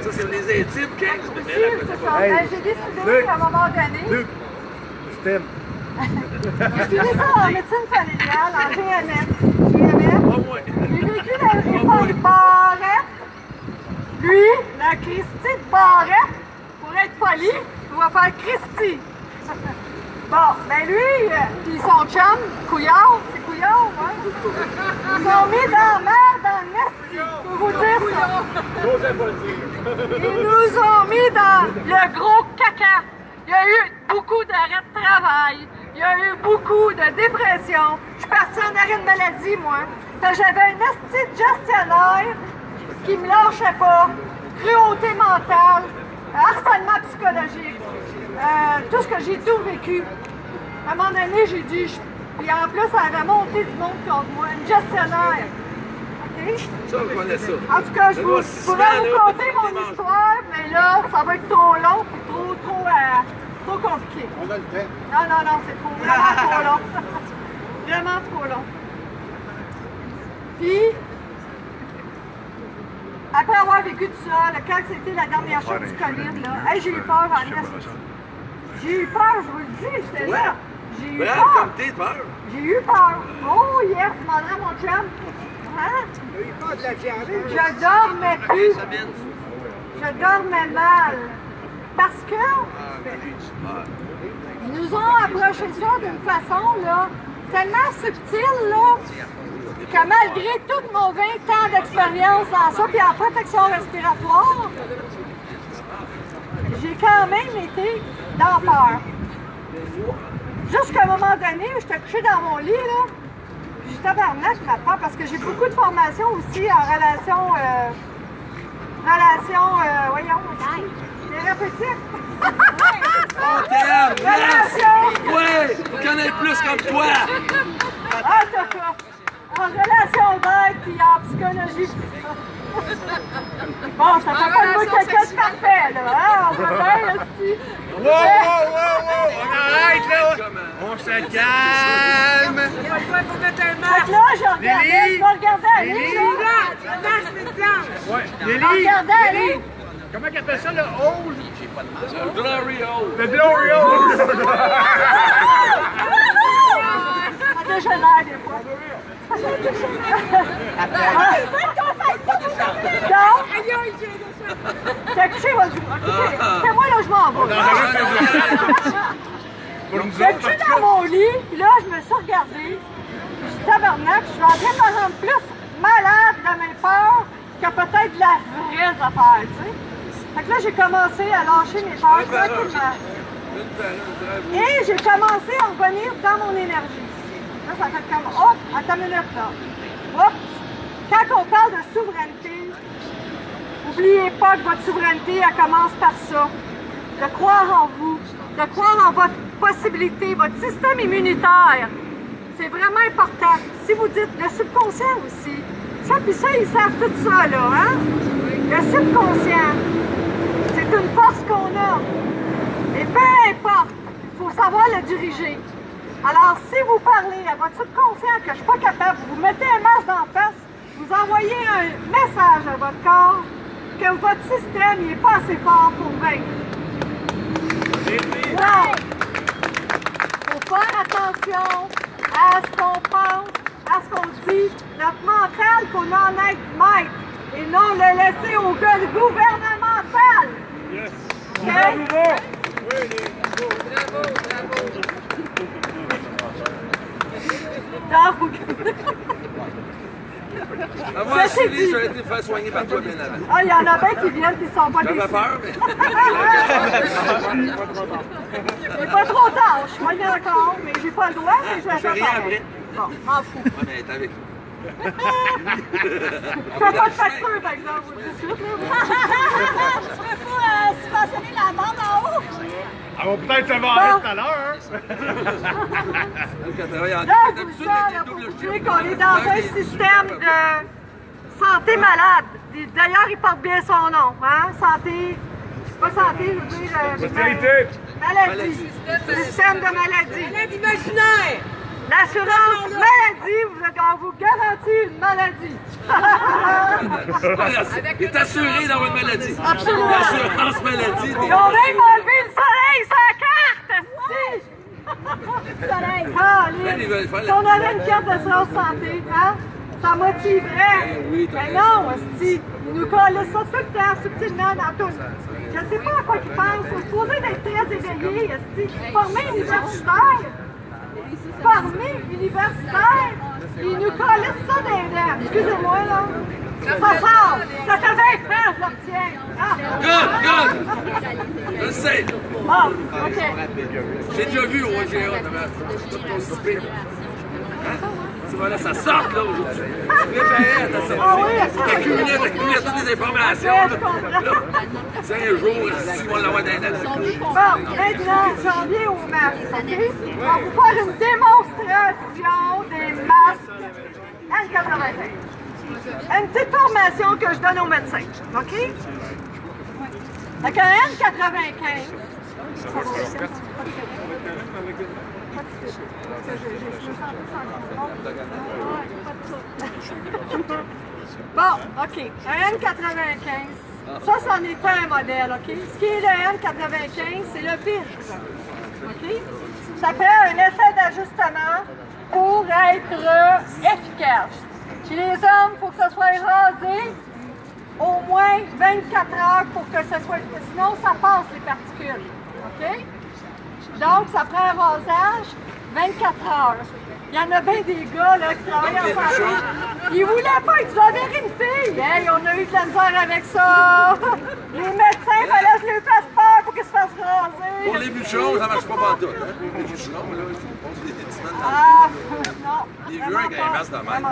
Ça, c'est les intimes, 15. C'est ça. Ben, j'ai décidé qu'à un moment donné... Luc, je t'aime. J'ai fini ça en médecine familiale, en GMF. J'ai vécu la réforme Barrette. Lui, la Christie de Barrette, pour être poli, on va faire Christie. Bon, ben lui, puis son chum, Couillard, c'est Couillard, hein? Ils ont mis dans la mer, dans le nest, je peux vous dire ça. Ils nous ont mis dans le gros caca. Il y a eu beaucoup d'arrêts de travail. Il y a eu beaucoup de dépression. Je suis partie en arrêt de maladie, moi. J'avais un esti de gestionnaire qui me lâchait pas. Cruauté mentale, harcèlement psychologique. Tout ce que j'ai tout vécu. À un moment donné, j'ai dit, puis en plus, ça avait monté du monde contre moi, une gestionnaire. OK? Ça, on connaît ça. En tout cas, je pourrais vous conter mon histoire, mais là, ça va être trop long et trop compliqué. On a le temps. Non, c'est vraiment trop long. Vraiment trop long. Puis, après avoir vécu tout ça, quand c'était la dernière chose du COVID, là, hey, j'ai eu peur en est. J'ai eu peur, je vous le dis, j'étais là. J'ai eu peur. Comme t'es peur. J'ai eu peur. Oh yes, demanderait mon chum. Hein? Je dormais plus. Je dormais mal. Parce que ils nous ont approché ça d'une façon là, tellement subtile là, que malgré tout mon 20 ans d'expérience dans ça, puis en protection respiratoire, j'ai quand même été dans peur. Jusqu'à un moment donné, j'étais couchée dans mon lit, là, puis j'étais tabarnak, je m'apprends, parce que j'ai beaucoup de formation aussi en relation, voyons, thérapeutique. On t'aime, yes! Ouais, faut qu'il y en ait plus comme toi! En relation d'aide puis en psychologie. Bon, ça fait pas de moi quelqu'un de parfait, là, hein? On peut bien, aussi. Wow! On arrête, là! On se calme! Fait que là, je regardais Lily, là. Ouais, Je regardais Lily. Comment ils appellent ça, le hole? Le glory hole! Le glory hole! Ça dégénère des fois. T'as couché, moi, c'est moi, là, je m'en vais. J'ai couché dans mon lit, puis là, je me suis regardée. Je suis tabarnak, je suis en train de me rendre plus malade de mes peurs que peut-être de la vraie affaire, tu sais. Fait que là, j'ai commencé à lâcher mes peurs tranquillement. Et j'ai commencé à revenir dans mon énergie. Là, ça fait comme, hop, attends une minute, là. Oups! Quand on parle de souveraineté, n'oubliez pas que votre souveraineté, elle commence par ça. De croire en vous, de croire en votre possibilité, votre système immunitaire. C'est vraiment important. Si vous dites le subconscient aussi, ça puis ça, ils savent tout ça, là, hein? Le subconscient, c'est une force qu'on a. Et peu importe, il faut savoir le diriger. Alors, si vous parlez à votre subconscient que je ne suis pas capable, vous mettez un masque d'en face, vous envoyez un message à votre corps que votre système n'est pas assez fort pour vaincre. Non! Il faut faire attention à ce qu'on pense, à ce qu'on dit. Notre mental, il faut en être maître et non le laisser au gouvernemental. Yes! Okay? Moi, Sylvie, j'aurais été faire soigner par toi bien avant. Ah, il y en a bien qui viennent qui sont pas déçus. J'avais peur, mais... C'est pas trop tard, je suis soignée encore, mais j'ai pas le droit, mais je vais Je fais rien faire. après. Bon, m'en fous. Ouais, mais t'es avec nous. Je fais pas de facture, par exemple, tout de suite, là. Tu peux pas subventionner la bande en haut? Elle va peut-être se barrer tout à l'heure, hein? Là, vous savez qu'on est dans un système de santé malade. D'ailleurs, il porte bien son nom, hein? Santé, pas santé, je veux dire... maladie. Système de maladie. Maladie imaginaire. L'assurance maladie, on vous garantit une maladie. Il est assuré d'avoir une maladie. Absolument. L'assurance maladie. Ils ont même enlevé le soleil sur la carte! Si. Soleil. Ah, si on avait une carte d'assurance santé, hein? Ça motiverait. Oui, mais non, hostie. Ils nous collent ça tout le temps, subtilement, dans tout. Je ne sais pas à quoi ils pensent. Ils sont supposés d'être très éveillés, hostie. Formés universitaires. Formés universitaires. Ils nous collent ça dans les dents. Excusez-moi, là. Ça sort. Ça fait 20 ans, je le retiens. Ah. Good! Je le sais! Bon, OK. J'ai déjà vu au OGA, voilà, ça sort là aujourd'hui. Ah oui, t'accumulais toutes les informations. C'est un jour, si on l'avoir dans les dates. Bon, maintenant, j'en viens aux masques, OK? On va vous faire une démonstration des masques N95. Une petite formation que je donne aux médecins, OK? Avec un N95, bon, OK. Un N95. Ça, c'en est pas un modèle, OK? Ce qui est le N95, c'est le filtre. OK? Ça fait un essai d'ajustement pour être efficace. Chez les hommes, il faut que ça soit rasé au moins 24 heures pour que ce soit... Sinon, ça passe les particules. OK? Donc, ça prend un rasage 24 heures. Il y en a bien des gars là, qui travaillent en santé. Ils voulaient pas, ils avaient une fille. Hey, on a eu de la misère avec ça. Les médecins, il fallait que je les fasse peur pour qu'ils se fassent raser. Pour les bûcherons, ça marche pas partout. Hein? Les bûcherons, là, je pense des semaines dans ah, non. Les vieux avec un masque de même.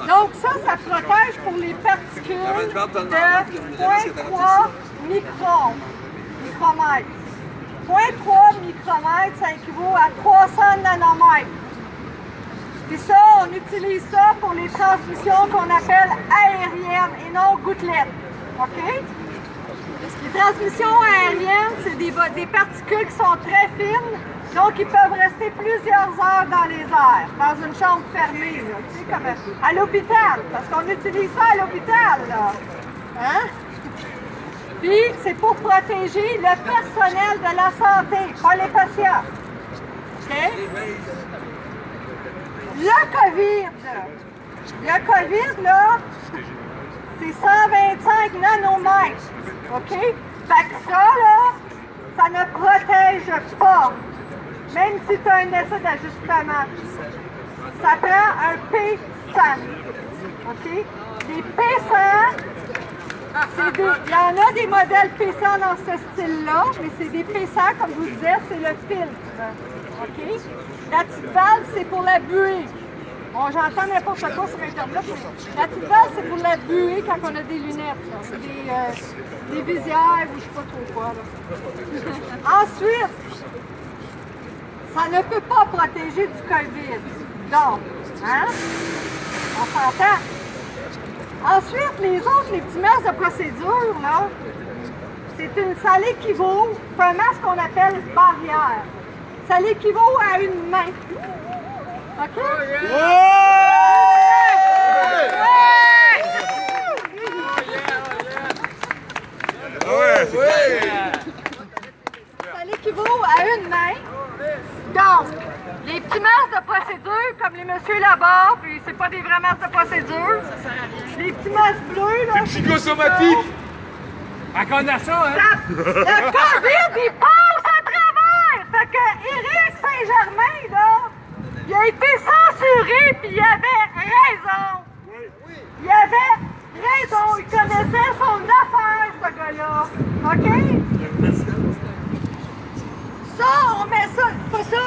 Donc ça protège pour les particules de 0.3 micromètres. 0.3 micromètres, ça équivaut à 300 nanomètres. Puis ça, on utilise ça pour les transmissions qu'on appelle aériennes et non gouttelettes. OK? Les transmissions aériennes, c'est des particules qui sont très fines, donc ils peuvent rester plusieurs heures dans les airs, dans une chambre fermée, là, tu sais, comme à l'hôpital, parce qu'on utilise ça à l'hôpital, là. Hein? Puis, c'est pour protéger le personnel de la santé, pas les patients. OK? Le COVID, là, c'est 125 nanomètres. OK? Fait que ça, là, ça ne protège pas. Même si tu as un essai d'ajustement. Ça prend un P100. OK? Les P100, il y en a des modèles P100 dans ce style-là, mais c'est des P100, comme je vous disais, c'est le filtre. OK? La petite valve, c'est pour la buée. Bon, j'entends n'importe quoi sur Internet, mais la petite valve, c'est pour la buée quand on a des lunettes. C'est des visières ou je ne sais pas trop quoi. Là. Ensuite, ça ne peut pas protéger du COVID. Donc, hein? On s'entend. Ensuite, les petits masques de procédure, là, ça l'équivaut à un masque qu'on appelle barrière. Ça l'équivaut à une main. OK? Ça l'équivaut à une main. Donc, les petits masques de procédure, comme les messieurs là-bas, puis c'est pas des vrais masques de procédure. Les petits masques bleus, là. C'est psychosomatique! À cause de ça, hein? Le COVID, il passe à travers! Fait que Éric Saint-Germain, là, il a été censuré, puis il avait raison. Il avait raison, il connaissait son affaire, ce gars-là. OK? Ça, on met ça, pas ça,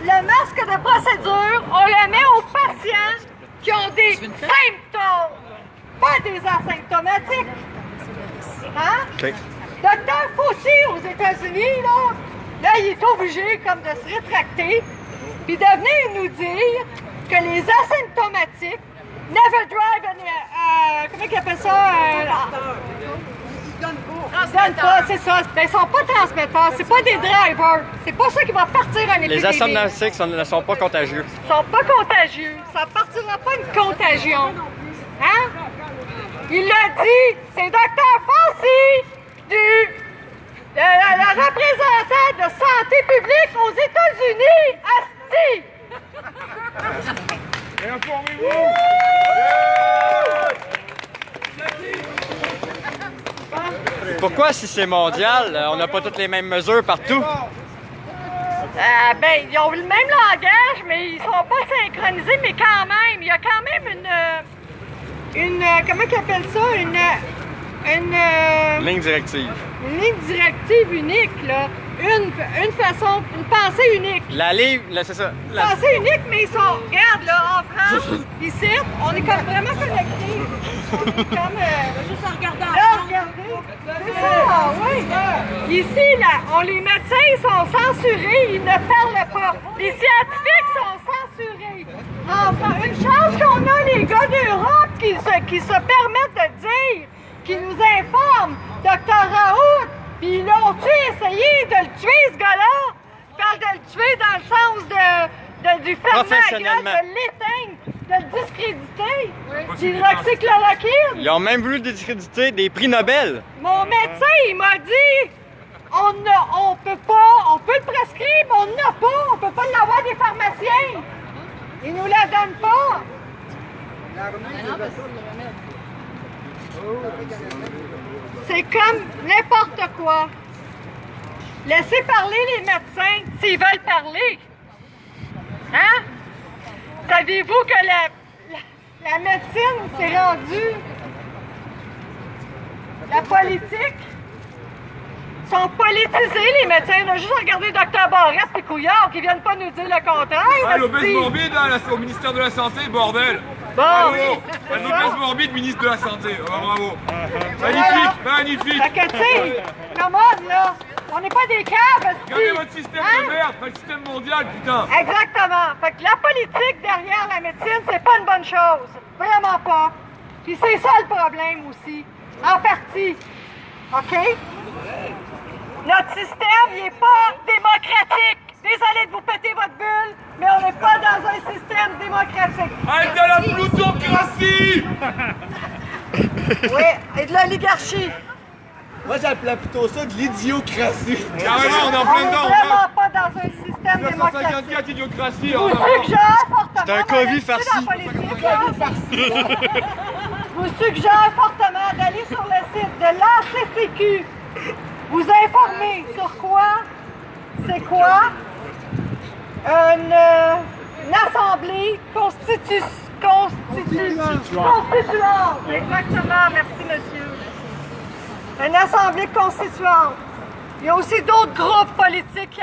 le masque de procédure, on le met aux patients qui ont des symptômes, pas des asymptomatiques. Hein? Okay. Docteur Fauci aux États-Unis, là, il est obligé comme de se rétracter puis de venir nous dire que les asymptomatiques never drive any, comment il appelle ça? Donnent pas, c'est ça. Ben, ils sont pas transmetteurs, c'est pas des drivers. C'est pas ça qui va partir en épidémie. Les asymptomatiques ne sont pas contagieux. Ils sont pas contagieux. Ça partira pas une contagion. Hein? Il l'a dit, c'est Dr. Fauci du le représentant de santé publique aux États-Unis, asti! Et informez-vous! Pourquoi, si c'est mondial, on n'a pas toutes les mêmes mesures partout? Ben, ils ont le même langage, mais ils sont pas synchronisés, mais quand même, il y a quand même comment qu'ils appellent ça? Ligne directive. Une ligne directive unique, là. Une façon, une pensée unique. La livre, c'est ça. Une pensée unique, mais ils sont, regarde, là, en France, ici, on est comme vraiment connectés. On est comme, Juste en regardant. là, regardez. C'est ça, oui. Ici, là, les médecins sont censurés, ils ne parlent pas. Les scientifiques sont censurés. Enfin, une chance qu'on a les gars d'Europe qui se permettent de dire, qui nous informent, Dr Raoult, puis ils ont-tu essayé de le tuer, ce gars-là? Je parle de le tuer dans le sens du fermer la gueule, de l'éteindre, de le discréditer, d'hydroxychloroquine. Ils ont même voulu discréditer des prix Nobel. Mon médecin, il m'a dit, on peut le prescrire, mais on n'a pas, on peut pas l'avoir des pharmaciens. Ils nous la donnent pas. C'est comme n'importe quoi. Laissez parler les médecins s'ils veulent parler. Hein? Savez-vous que la médecine s'est rendue... La politique sont politisés, les médecins. On a juste regardé Dr Barrette et Couillard qui viennent pas nous dire le contraire. Ah, l'obèse morbide au ministère de la Santé, bordel! Bon, bravo! oui, L'obèse morbide, ministre de la Santé. Oh, bravo! Magnifique, magnifique! Fait que, tu sais, come on, là, on n'est pas des caves, Regardez votre système de merde, pas le système mondial, putain! Exactement. Fait que la politique derrière la médecine, c'est pas une bonne chose. Vraiment pas. Puis c'est ça le problème aussi. En partie. OK? Notre système, il n'est pas démocratique. Désolé de vous péter votre bulle, mais on n'est pas dans un système démocratique. Avec de la plutocratie! Oui, et de l'oligarchie. Moi, j'appelais plutôt ça de l'idiocratie. Carrément, on est en On plein n'est dedans. vraiment pas dans un système démocratique. 1954, idiocratie. Vous suggère fortement... C'est un Covid farci. Vous suggère fortement d'aller sur le site de l'ACCQ. Vous informer sur quoi? C'est quoi? Une assemblée constituante. Exactement, merci monsieur. Une assemblée constituante. Il y a aussi d'autres groupes politiques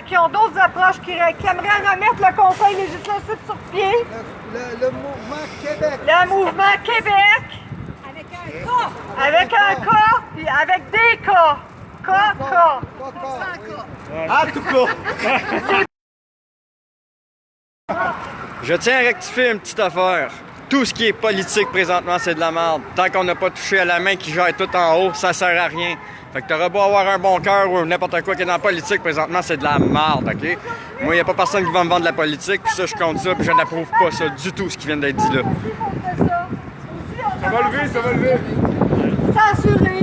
qui ont d'autres approches, qui aimeraient remettre le Conseil législatif sur pied. Le mouvement Québec. Le mouvement Québec. Avec un cas, puis avec des cas. Cas. Ah, tout cas. Je tiens à rectifier une petite affaire. Tout ce qui est politique présentement, c'est de la merde. Tant qu'on n'a pas touché à la main qui gère tout en haut, ça sert à rien. Fait que t'auras beau avoir un bon cœur ou n'importe quoi qui est dans la politique, présentement, c'est de la merde, OK? Moi, y a pas personne qui va me vendre de la politique, puis ça, je compte ça, puis je n'approuve pas ça du tout, ce qui vient d'être dit là. Ça va lever, ça va lever. Censuré.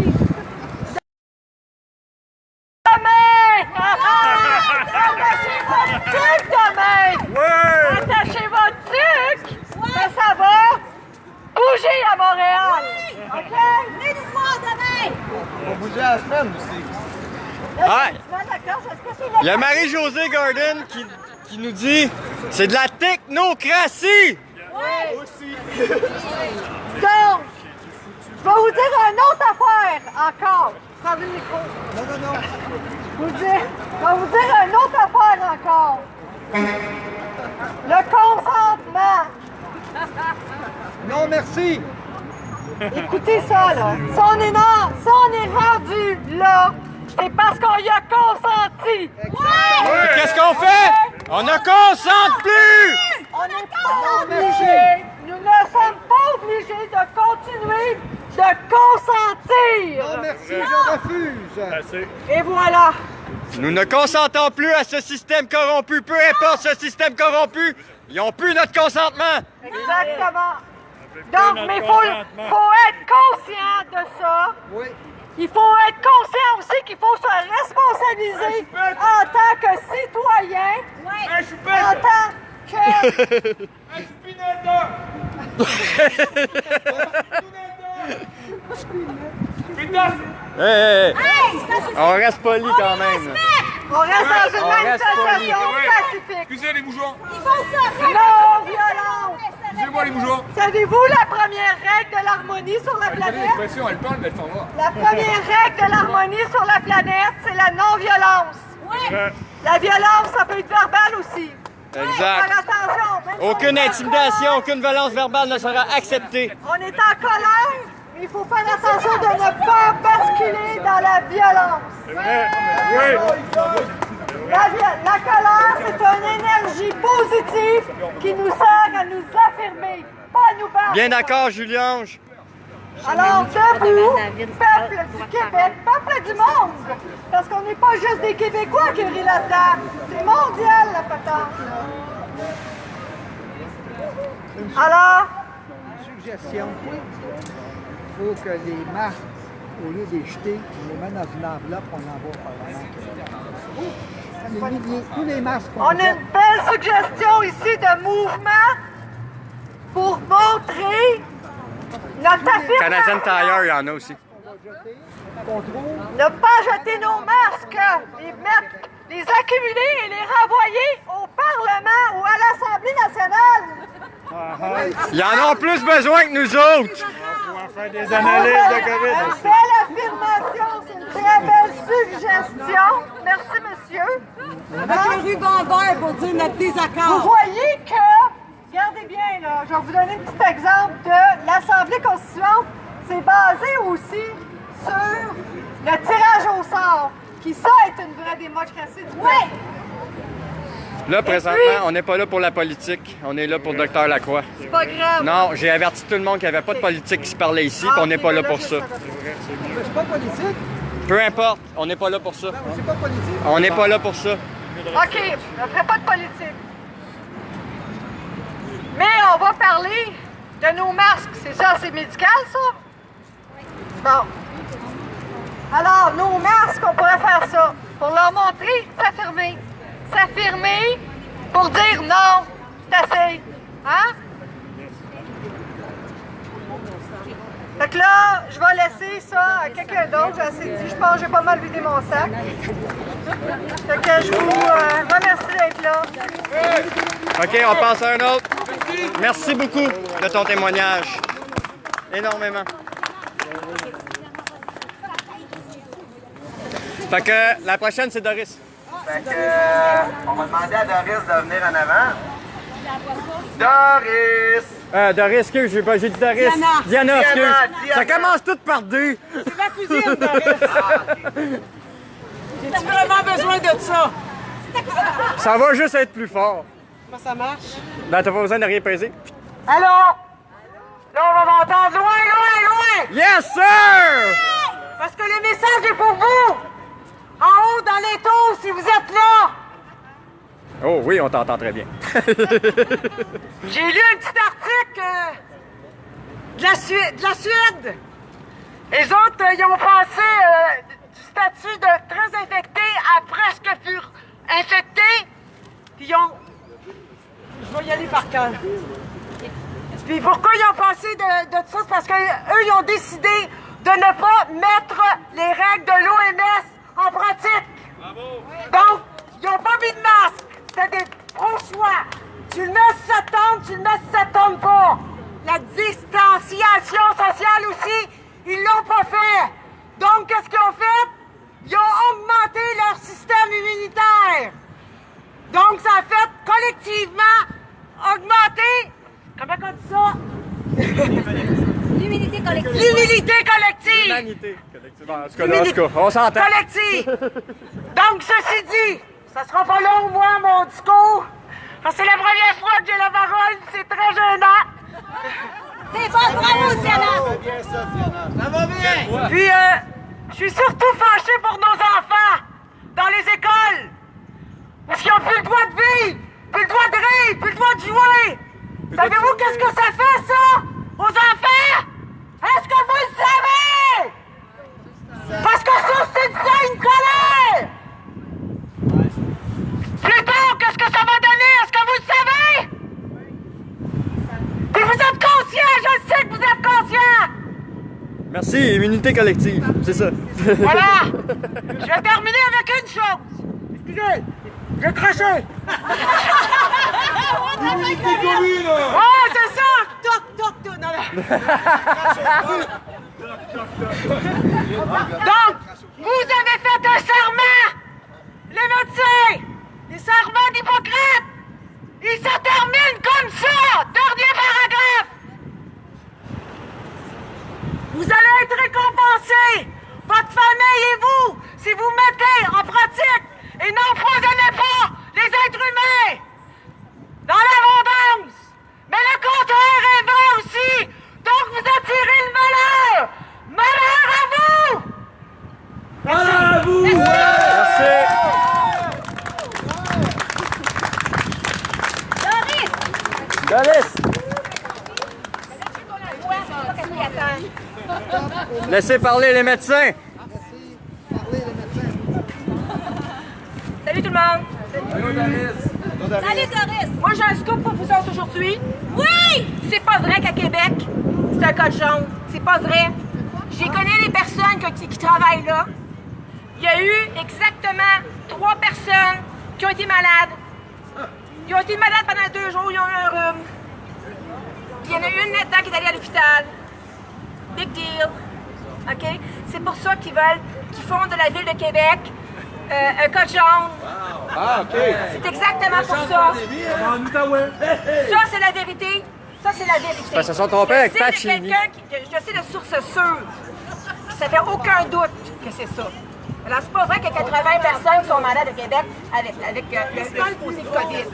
Demain! Attachez votre tuque demain! Ouais! Attachez votre tuque! Ça va bouger à Montréal! OK? Venez nous voir demain! On va bouger la semaine aussi. Ouais. Il y a Marie-Josée Garden qui nous dit « C'est de la technocratie! » Oui! Aussi. Donc, je vais vous dire une autre affaire encore. Prenez le micro. Non. Je vais vous dire une autre affaire encore. Le consentement. Non, merci. Écoutez ça, là. Si on est rendu là, c'est parce qu'on y a consenti. Ouais. Qu'est-ce qu'on fait? On ne consente plus! On n'est pas obligés. Nous ne sommes pas obligés de continuer de consentir. Non, merci, je refuse. Et voilà. Nous ne consentons plus à ce système corrompu. Peu importe ce système corrompu, ils n'ont plus notre consentement. Exactement. Donc, mais il faut être conscient de ça. Oui. Il faut être conscient aussi qu'il faut se responsabiliser en tant que citoyen, en tant que... Hey! On reste poli quand même. On reste dans une manifestation pacifique. Excusez les mouchoirs. Non violence. Excusez-moi les mouchoirs. Savez-vous la première règle de l'harmonie sur la planète? L'expression, elle parle, mais elle s'en va. La première règle de l'harmonie sur la planète, c'est la non-violence. La violence, ça peut être verbale aussi. Exact. Faire attention. Aucune intimidation, aucune violence verbale ne sera acceptée. On est en colère, mais il faut faire attention de ne pas basculer dans la violence. La colère, c'est une énergie positive qui nous sert à nous affirmer, pas à nous battre. Bien d'accord, Juliange. Alors, debout, peuple du Québec, peuple du monde, parce qu'on n'est pas juste des Québécois qui rient là-dedans, c'est mondial la patente. Alors? Une suggestion, il faut que les masques, au lieu de les jeter, on les met dans une enveloppe, on l'envoie au Parlement. Tous les masques On a une belle suggestion ici de mouvement pour montrer notre affirmation. Canadian Tire, il y en a aussi. Ne pas jeter nos masques, les accumuler et les renvoyer au Parlement ou à l'Assemblée nationale. Ils en ont plus besoin que nous autres. On va faire des analyses de COVID. Une belle affirmation, c'est une très belle suggestion. Merci, monsieur. Avec un ruban vert pour dire notre désaccord. Vous voyez que, regardez bien, là, je vais vous donner un petit exemple de l'Assemblée constituante. C'est basé aussi sur le tirage au sort, qui ça est une vraie démocratie du pays. Là, présentement, on n'est pas là pour la politique. On est là pour Dr Lacroix. C'est pas grave. Non, j'ai averti tout le monde qu'il n'y avait pas de politique qui se parlait ici, puis on n'est pas là pour ça. C'est pas politique. Peu importe, on n'est pas là pour ça. C'est pas politique. On n'est pas là pour ça. OK, on ne ferait pas de politique. Mais on va parler de nos masques. C'est ça, c'est médical, ça? Bon. Alors, nos masques, on pourrait faire ça. Pour leur montrer, s'affirmer. S'affirmer pour dire non, c'est assez. Hein? Fait que là, je vais laisser ça à quelqu'un d'autre. J'ai assez dit, je pense que j'ai pas mal vidé mon sac. Fait que je vous remercie d'être là. OK, on passe à un autre. Merci beaucoup de ton témoignage. Énormément. Fait que la prochaine, c'est Doris. Fait que, on va demander à Doris de venir en avant. Doris! Doris, excuse, j'ai dit Doris. Diana, excuse. Ça commence tout par D. C'est ma cousine, Doris. J'ai-tu vraiment besoin de ça? Ça va juste être plus fort. Comment ça marche? Ben, t'as pas besoin de rien peser. Allô? Là, on va m'entendre loin, loin, loin! Yes, sir! Parce que le message est pour vous! En haut, dans les tours, si vous êtes là! Oh oui, on t'entend très bien. J'ai lu un petit article de la Suède. Les autres, ils ont passé du statut de très infecté à presque furent infectés. Puis ils ont... Je vais y aller par cœur. Puis pourquoi ils ont passé de ça? C'est parce qu'eux, ils ont décidé de ne pas mettre les règles de l'OMS en pratique. Bravo. Donc, ils n'ont pas mis de masque. C'était des gros choix. Tu le mets si ça tombe, tu le mets si ça tombe pas. La distanciation sociale aussi, ils l'ont pas fait. Donc, qu'est-ce qu'ils ont fait? Ils ont augmenté leur système immunitaire. Donc, ça a fait collectivement augmenter... Comment on dit ça? L'immunité collective. L'immunité collective. L'humanité collective. En tout cas, on s'entend. Collective. Donc, ceci dit, ça sera pas long, moi, mon discours. Parce que c'est la première fois que j'ai la parole, c'est très gênant. C'est bon, bravo, Diana. Ça va bien. Puis, je suis surtout fâché pour nos enfants dans les écoles. Parce qu'ils n'ont plus le droit de vivre, plus le droit de rire, plus le droit de jouer. Savez-vous qu'est-ce que ça fait, ça, aux enfants? Est-ce que vous le savez? que ça va donner? Est-ce que vous le savez? Puis vous êtes conscient, je sais que vous êtes conscient! Merci, immunité collective, c'est ça. Voilà! Je vais terminer avec une chose. Excusez, j'ai craché. Immunité commune! Oh, c'est ça! Toc, toc, toc, non, non. Donc, vous avez fait un serment! Les médecins! Les serments d'Hippocrate! Ils se terminent comme ça! Dernier paragraphe! Vous allez être récompensés! Votre famille et vous, si vous mettez en pratique et n'empoisonnez pas les êtres humains dans l'abondance! Mais le contraire est vrai aussi! Donc vous attirez le malheur! Malheur à vous! Malheur à vous! Merci. Doris! Laissez parler les médecins! Salut tout le monde! Salut Doris! Moi j'ai un scoop pour vous autres aujourd'hui. Oui! C'est pas vrai qu'à Québec, c'est un code jaune. C'est pas vrai. J'ai connu les personnes qui travaillent là. Il y a eu exactement 3 personnes qui ont été malades. Ils ont été malades pendant 2 jours, ils ont eu un rhume. Puis il y en a une là-dedans qui est allée à l'hôpital. Big deal. OK? C'est pour ça qu'ils font de la ville de Québec un code jaune. Ah, OK. C'est exactement pour ça. Ça, c'est la vérité. Ça, c'est la vérité. Parce que ça sont trompés avec Pacini. Je sais de source sûre. Ça fait aucun doute que c'est ça. Alors, c'est pas vrai que 80 personnes sont malades au Québec avec le supposé COVID.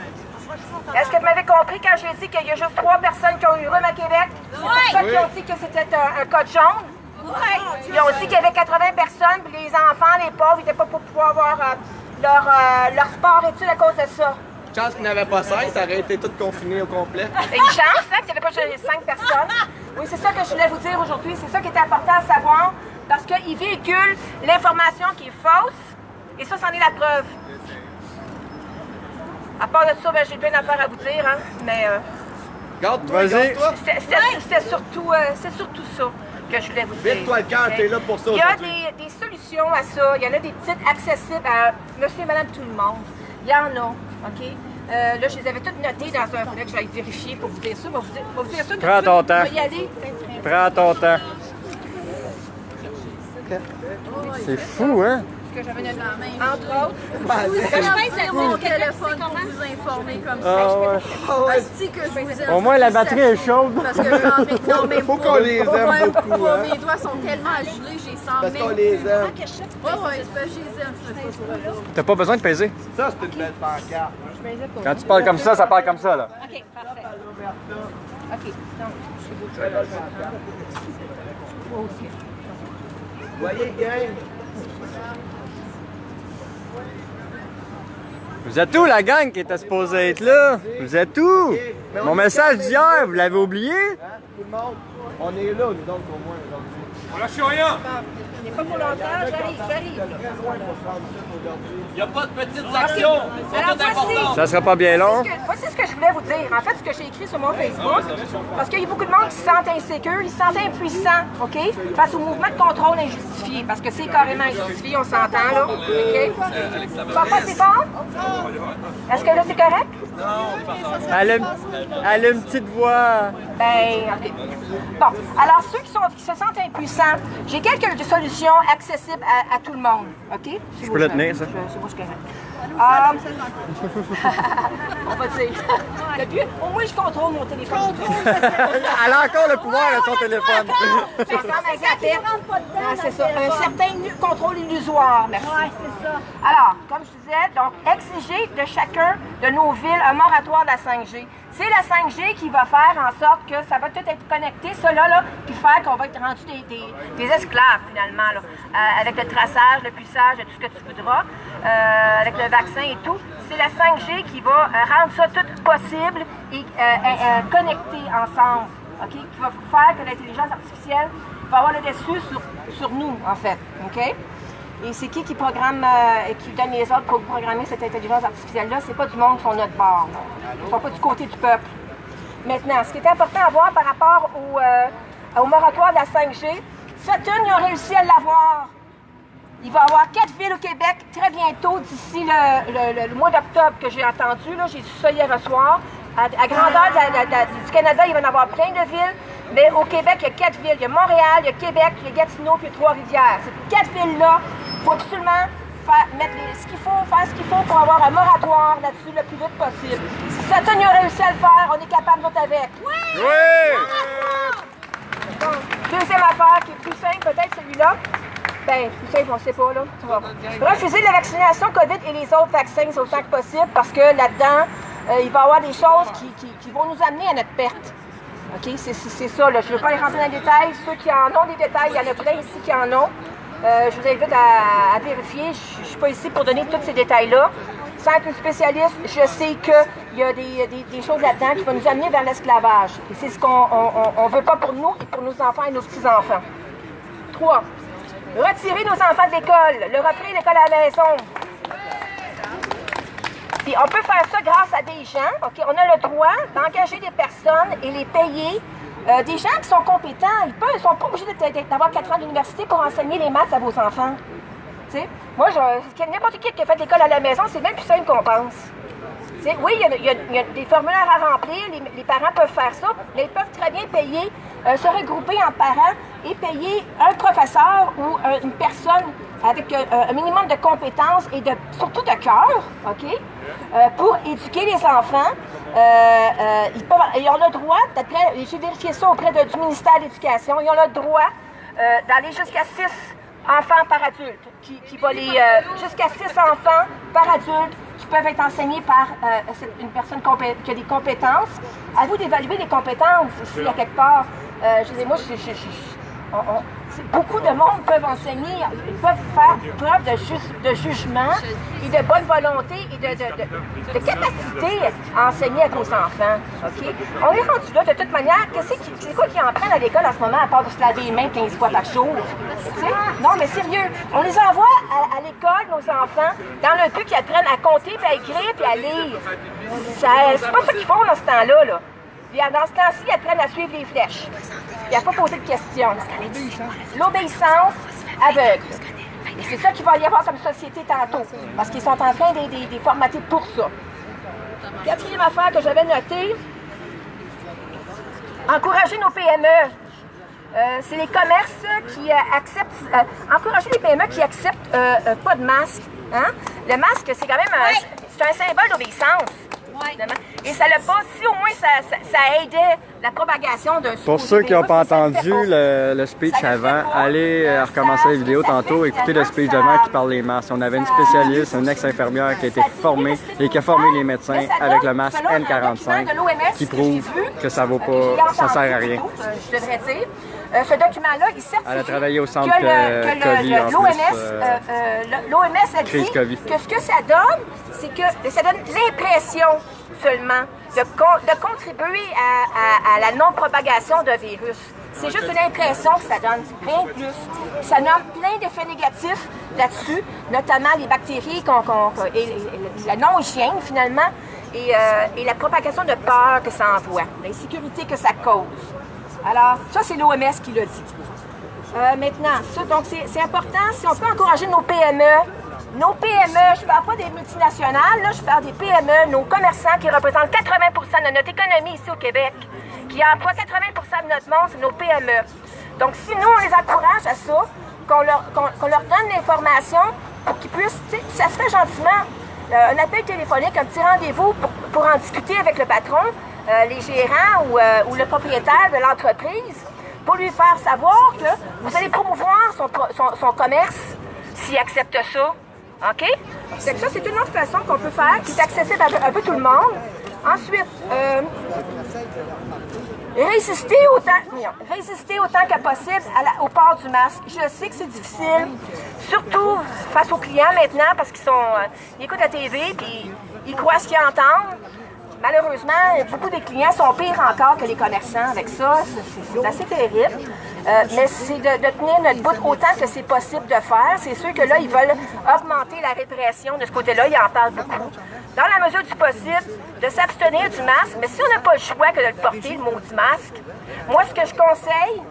Est-ce que vous m'avez compris quand j'ai dit qu'il y a juste 3 personnes qui ont eu rhume à Québec? C'est pour ça qu'ils ont dit que c'était un code jaune? Ils ont dit qu'il y avait 80 personnes, puis les enfants, les pauvres, ils n'étaient pas pour pouvoir avoir leur sport-études à cause de ça. Chance qu'il n'avait pas 5, ça aurait été tout confiné au complet. Une chance, hein, qu'il n'y avait pas juste 5 personnes. Oui, c'est ça que je voulais vous dire aujourd'hui. C'est ça qui est important à savoir, parce qu'ils véhiculent l'information qui est fausse, et ça, c'en est la preuve. À part de ça, ben, j'ai plein d'affaires à vous dire, hein, mais... Garde-toi, garde-toi. C'est surtout ça que je voulais vous dire. Vite-toi le cœur, t'es là pour ça. Il y a des solutions à ça. Il y en a des petites accessibles à monsieur et madame tout le monde. Il y en a, OK? Là, je les avais toutes notées dans un... Il faudrait que j'aille vérifier pour vous dire ça. Je vais vous dire ça. Prends ton temps. Je vais y aller. Prends ton temps. C'est fou, hein? Que j'avais dans la main. Entre autres. Je vais mon téléphone pour vous informer comme ça. Ouais. Que je vous aime. Au moins, la batterie est chaude. Parce que j'en ai Faut qu'on les aime beaucoup, hein? Mes doigts sont tellement gelés, j'ai 100 000. Parce qu'on les aime. Ouais, c'est parce que je les aime. T'as pas besoin de peser. Ça, c'est une belle pancarte. Quand tu parles comme ça parle comme ça, là. OK, parfait. OK, donc, c'est beau. OK. Voyez, gang. Vous êtes où, la gang qui était supposée être là? Vous êtes où? Mon message d'hier, vous l'avez oublié? Tout le monde, on est là, nous autres, au moins, aujourd'hui. On lâche rien! Il n'est pas pour longtemps, j'arrive. Il n'y a pas de petites actions. Alors, voici. Ça sera pas bien long. Voici ce que je voulais vous dire. En fait, ce que j'ai écrit sur mon Facebook, parce qu'il y a beaucoup de monde qui se sentent insécures, ils se sentent impuissants, OK? Face au mouvement de contrôle injustifié, parce que c'est carrément injustifié, on s'entend, là, OK? Papa, c'est fort? Est-ce que là, c'est correct? Elle a une petite voix. Ben, OK. Bon, alors ceux qui se sentent impuissants, j'ai quelques solutions accessibles à tout le monde, OK? Je peux le tenir, ça? C'est moi, je suis correct. On va dire. Au moins, je contrôle mon téléphone. Elle a encore le pouvoir de son téléphone. C'est ça, un certain contrôle illusoire, merci. Oui, c'est ça. Alors, comme je disais, donc, exiger de chacun de nos villes un moratoire de la 5G. C'est la 5G qui va faire en sorte que ça va tout être connecté, cela là, puis faire qu'on va être rendu des esclaves finalement, là, avec le traçage, le puissage, tout ce que tu voudras, avec le vaccin et tout. C'est la 5G qui va rendre ça tout possible et connecté ensemble, ok? Qui va faire que l'intelligence artificielle va avoir le dessus sur nous, en fait, ok? Et c'est qui programme et qui donne les ordres pour programmer cette intelligence artificielle-là? C'est pas du monde qui sont notre bord. Ils ne sont pas du côté du peuple. Maintenant, ce qui est important à voir par rapport au moratoire de la 5G, Sutton, ils ont réussi à l'avoir. Il va y avoir 4 villes au Québec très bientôt, d'ici le mois d'octobre que j'ai entendu. J'ai su ça hier soir. À grandeur du Canada, il va y en avoir plein de villes. Mais au Québec, il y a 4 villes. Il y a Montréal, il y a Québec, il y a Gatineau, puis il y a Trois-Rivières. Ces 4 villes-là, il faut absolument mettre ce qu'il faut, faire ce qu'il faut pour avoir un moratoire là-dessus le plus vite possible. Si Sutton a réussi à le faire, on est capable d'autres avec. Oui! Donc, deuxième affaire qui est plus simple, peut-être celui-là. Ben, plus simple, on ne sait pas, là. Refuser la vaccination COVID et les autres vaccins autant que possible parce que là-dedans, il va y avoir des choses qui vont nous amener à notre perte. OK? C'est ça, là. Je ne veux pas les rentrer dans les détails. Ceux qui en ont des détails, il y en a plein ici qui en ont. Je vous invite à vérifier. Je ne suis pas ici pour donner tous ces détails-là. Sans être une spécialiste, je sais qu'il y a des choses là-dedans qui vont nous amener vers l'esclavage. Et c'est ce qu'on ne veut pas pour nous et pour nos enfants et nos petits-enfants. 3. Retirer nos enfants de l'école, leur offrir l'école à la maison. Puis on peut faire ça grâce à des gens, OK? On a le droit d'engager des personnes et les payer. Des gens qui sont compétents, ils sont pas obligés d'avoir 4 ans d'université pour enseigner les maths à vos enfants. T'sais? Moi, n'importe qui a fait l'école à la maison, c'est même plus simple qu'on pense. T'sais? Oui, il y a des formulaires à remplir, les parents peuvent faire ça, mais ils peuvent très bien payer, se regrouper en parents et payer un professeur ou une personne avec un minimum de compétences et surtout de cœur, OK, pour éduquer les enfants. Ils ont le droit, j'ai vérifié ça auprès du ministère de l'Éducation, ils ont le droit d'aller jusqu'à 6 enfants par adulte, qui va jusqu'à 6 enfants par adulte qui peuvent être enseignés par une personne qui a des compétences. À vous d'évaluer les compétences ici, à quelque part. Je dis, moi, beaucoup de monde peuvent enseigner, ils peuvent faire preuve de jugement et de bonne volonté et de capacité à enseigner à vos enfants. OK? On est rendu là de toute manière. C'est quoi qu'ils en prennent à l'école en ce moment à part de se laver les mains 15 fois par jour? T'sais? Non, mais sérieux, on les envoie à l'école, nos enfants, dans le but qu'ils apprennent à compter, puis à écrire, puis à lire. C'est pas ça qu'ils font dans ce temps-là. Là. Puis dans ce temps-ci, ils apprennent à suivre les flèches. Il n'y a pas posé de questions. L'obéissance aveugle. Et c'est ça qu'il va y avoir comme société tantôt. Parce qu'ils sont en train de les formater pour ça. Quatrième affaire que j'avais notée, encourager nos PME. C'est les commerces qui acceptent... encourager les PME qui acceptent pas de masque. Hein? Le masque, c'est quand même c'est un symbole d'obéissance. Et ça l'a pas, si au moins ça aidait la propagation d'un Pour ceux qui n'ont pas entendu le speech avant, allez recommencer la vidéo tantôt, écoutez le speech d'avant qui parle des masques. On avait une spécialiste, une ex-infirmière qui a été formée et qui a formé les médecins avec le masque N95 qui prouve que ça vaut pas, ça sert à rien. Je devrais dire. Ce document-là, il certifie elle a travaillé au centre COVID l'OMS a dit que ce que ça donne, c'est que ça donne l'impression seulement de contribuer à la non-propagation de virus. C'est juste une impression que ça donne, rien de plus. Ça nomme plein d'effets négatifs là-dessus, notamment les bactéries et la non-hygiène finalement, et la propagation de peur que ça envoie, l'insécurité que ça cause. Alors, ça, c'est l'OMS qui l'a dit. Maintenant, ça, donc, c'est important, si on peut encourager nos PME, je ne parle pas des multinationales, là, je parle des PME, nos commerçants qui représentent 80% de notre économie ici au Québec, qui emploient 80% de notre monde, c'est nos PME. Donc, si nous, on les encourage à ça, qu'on leur donne l'information pour qu'ils puissent, ça se fait gentiment, un appel téléphonique, un petit rendez-vous pour en discuter avec le patron, les gérants ou le propriétaire de l'entreprise pour lui faire savoir que vous allez promouvoir son commerce s'il accepte ça. OK? Donc ça, c'est une autre façon qu'on peut faire qui est accessible à un peu tout le monde. Ensuite, résister autant que possible au port du masque. Je sais que c'est difficile, surtout face aux clients maintenant parce ils écoutent la TV et ils croient ce qu'ils entendent. Malheureusement, beaucoup des clients sont pires encore que les commerçants avec ça. C'est assez terrible. mais c'est de tenir notre bout autant que c'est possible de faire. C'est sûr que là, ils veulent augmenter la répression de ce côté-là. Ils en parlent beaucoup. Dans la mesure du possible, de s'abstenir du masque. Mais si on n'a pas le choix que de le porter, le maudit masque, moi, ce que je conseille,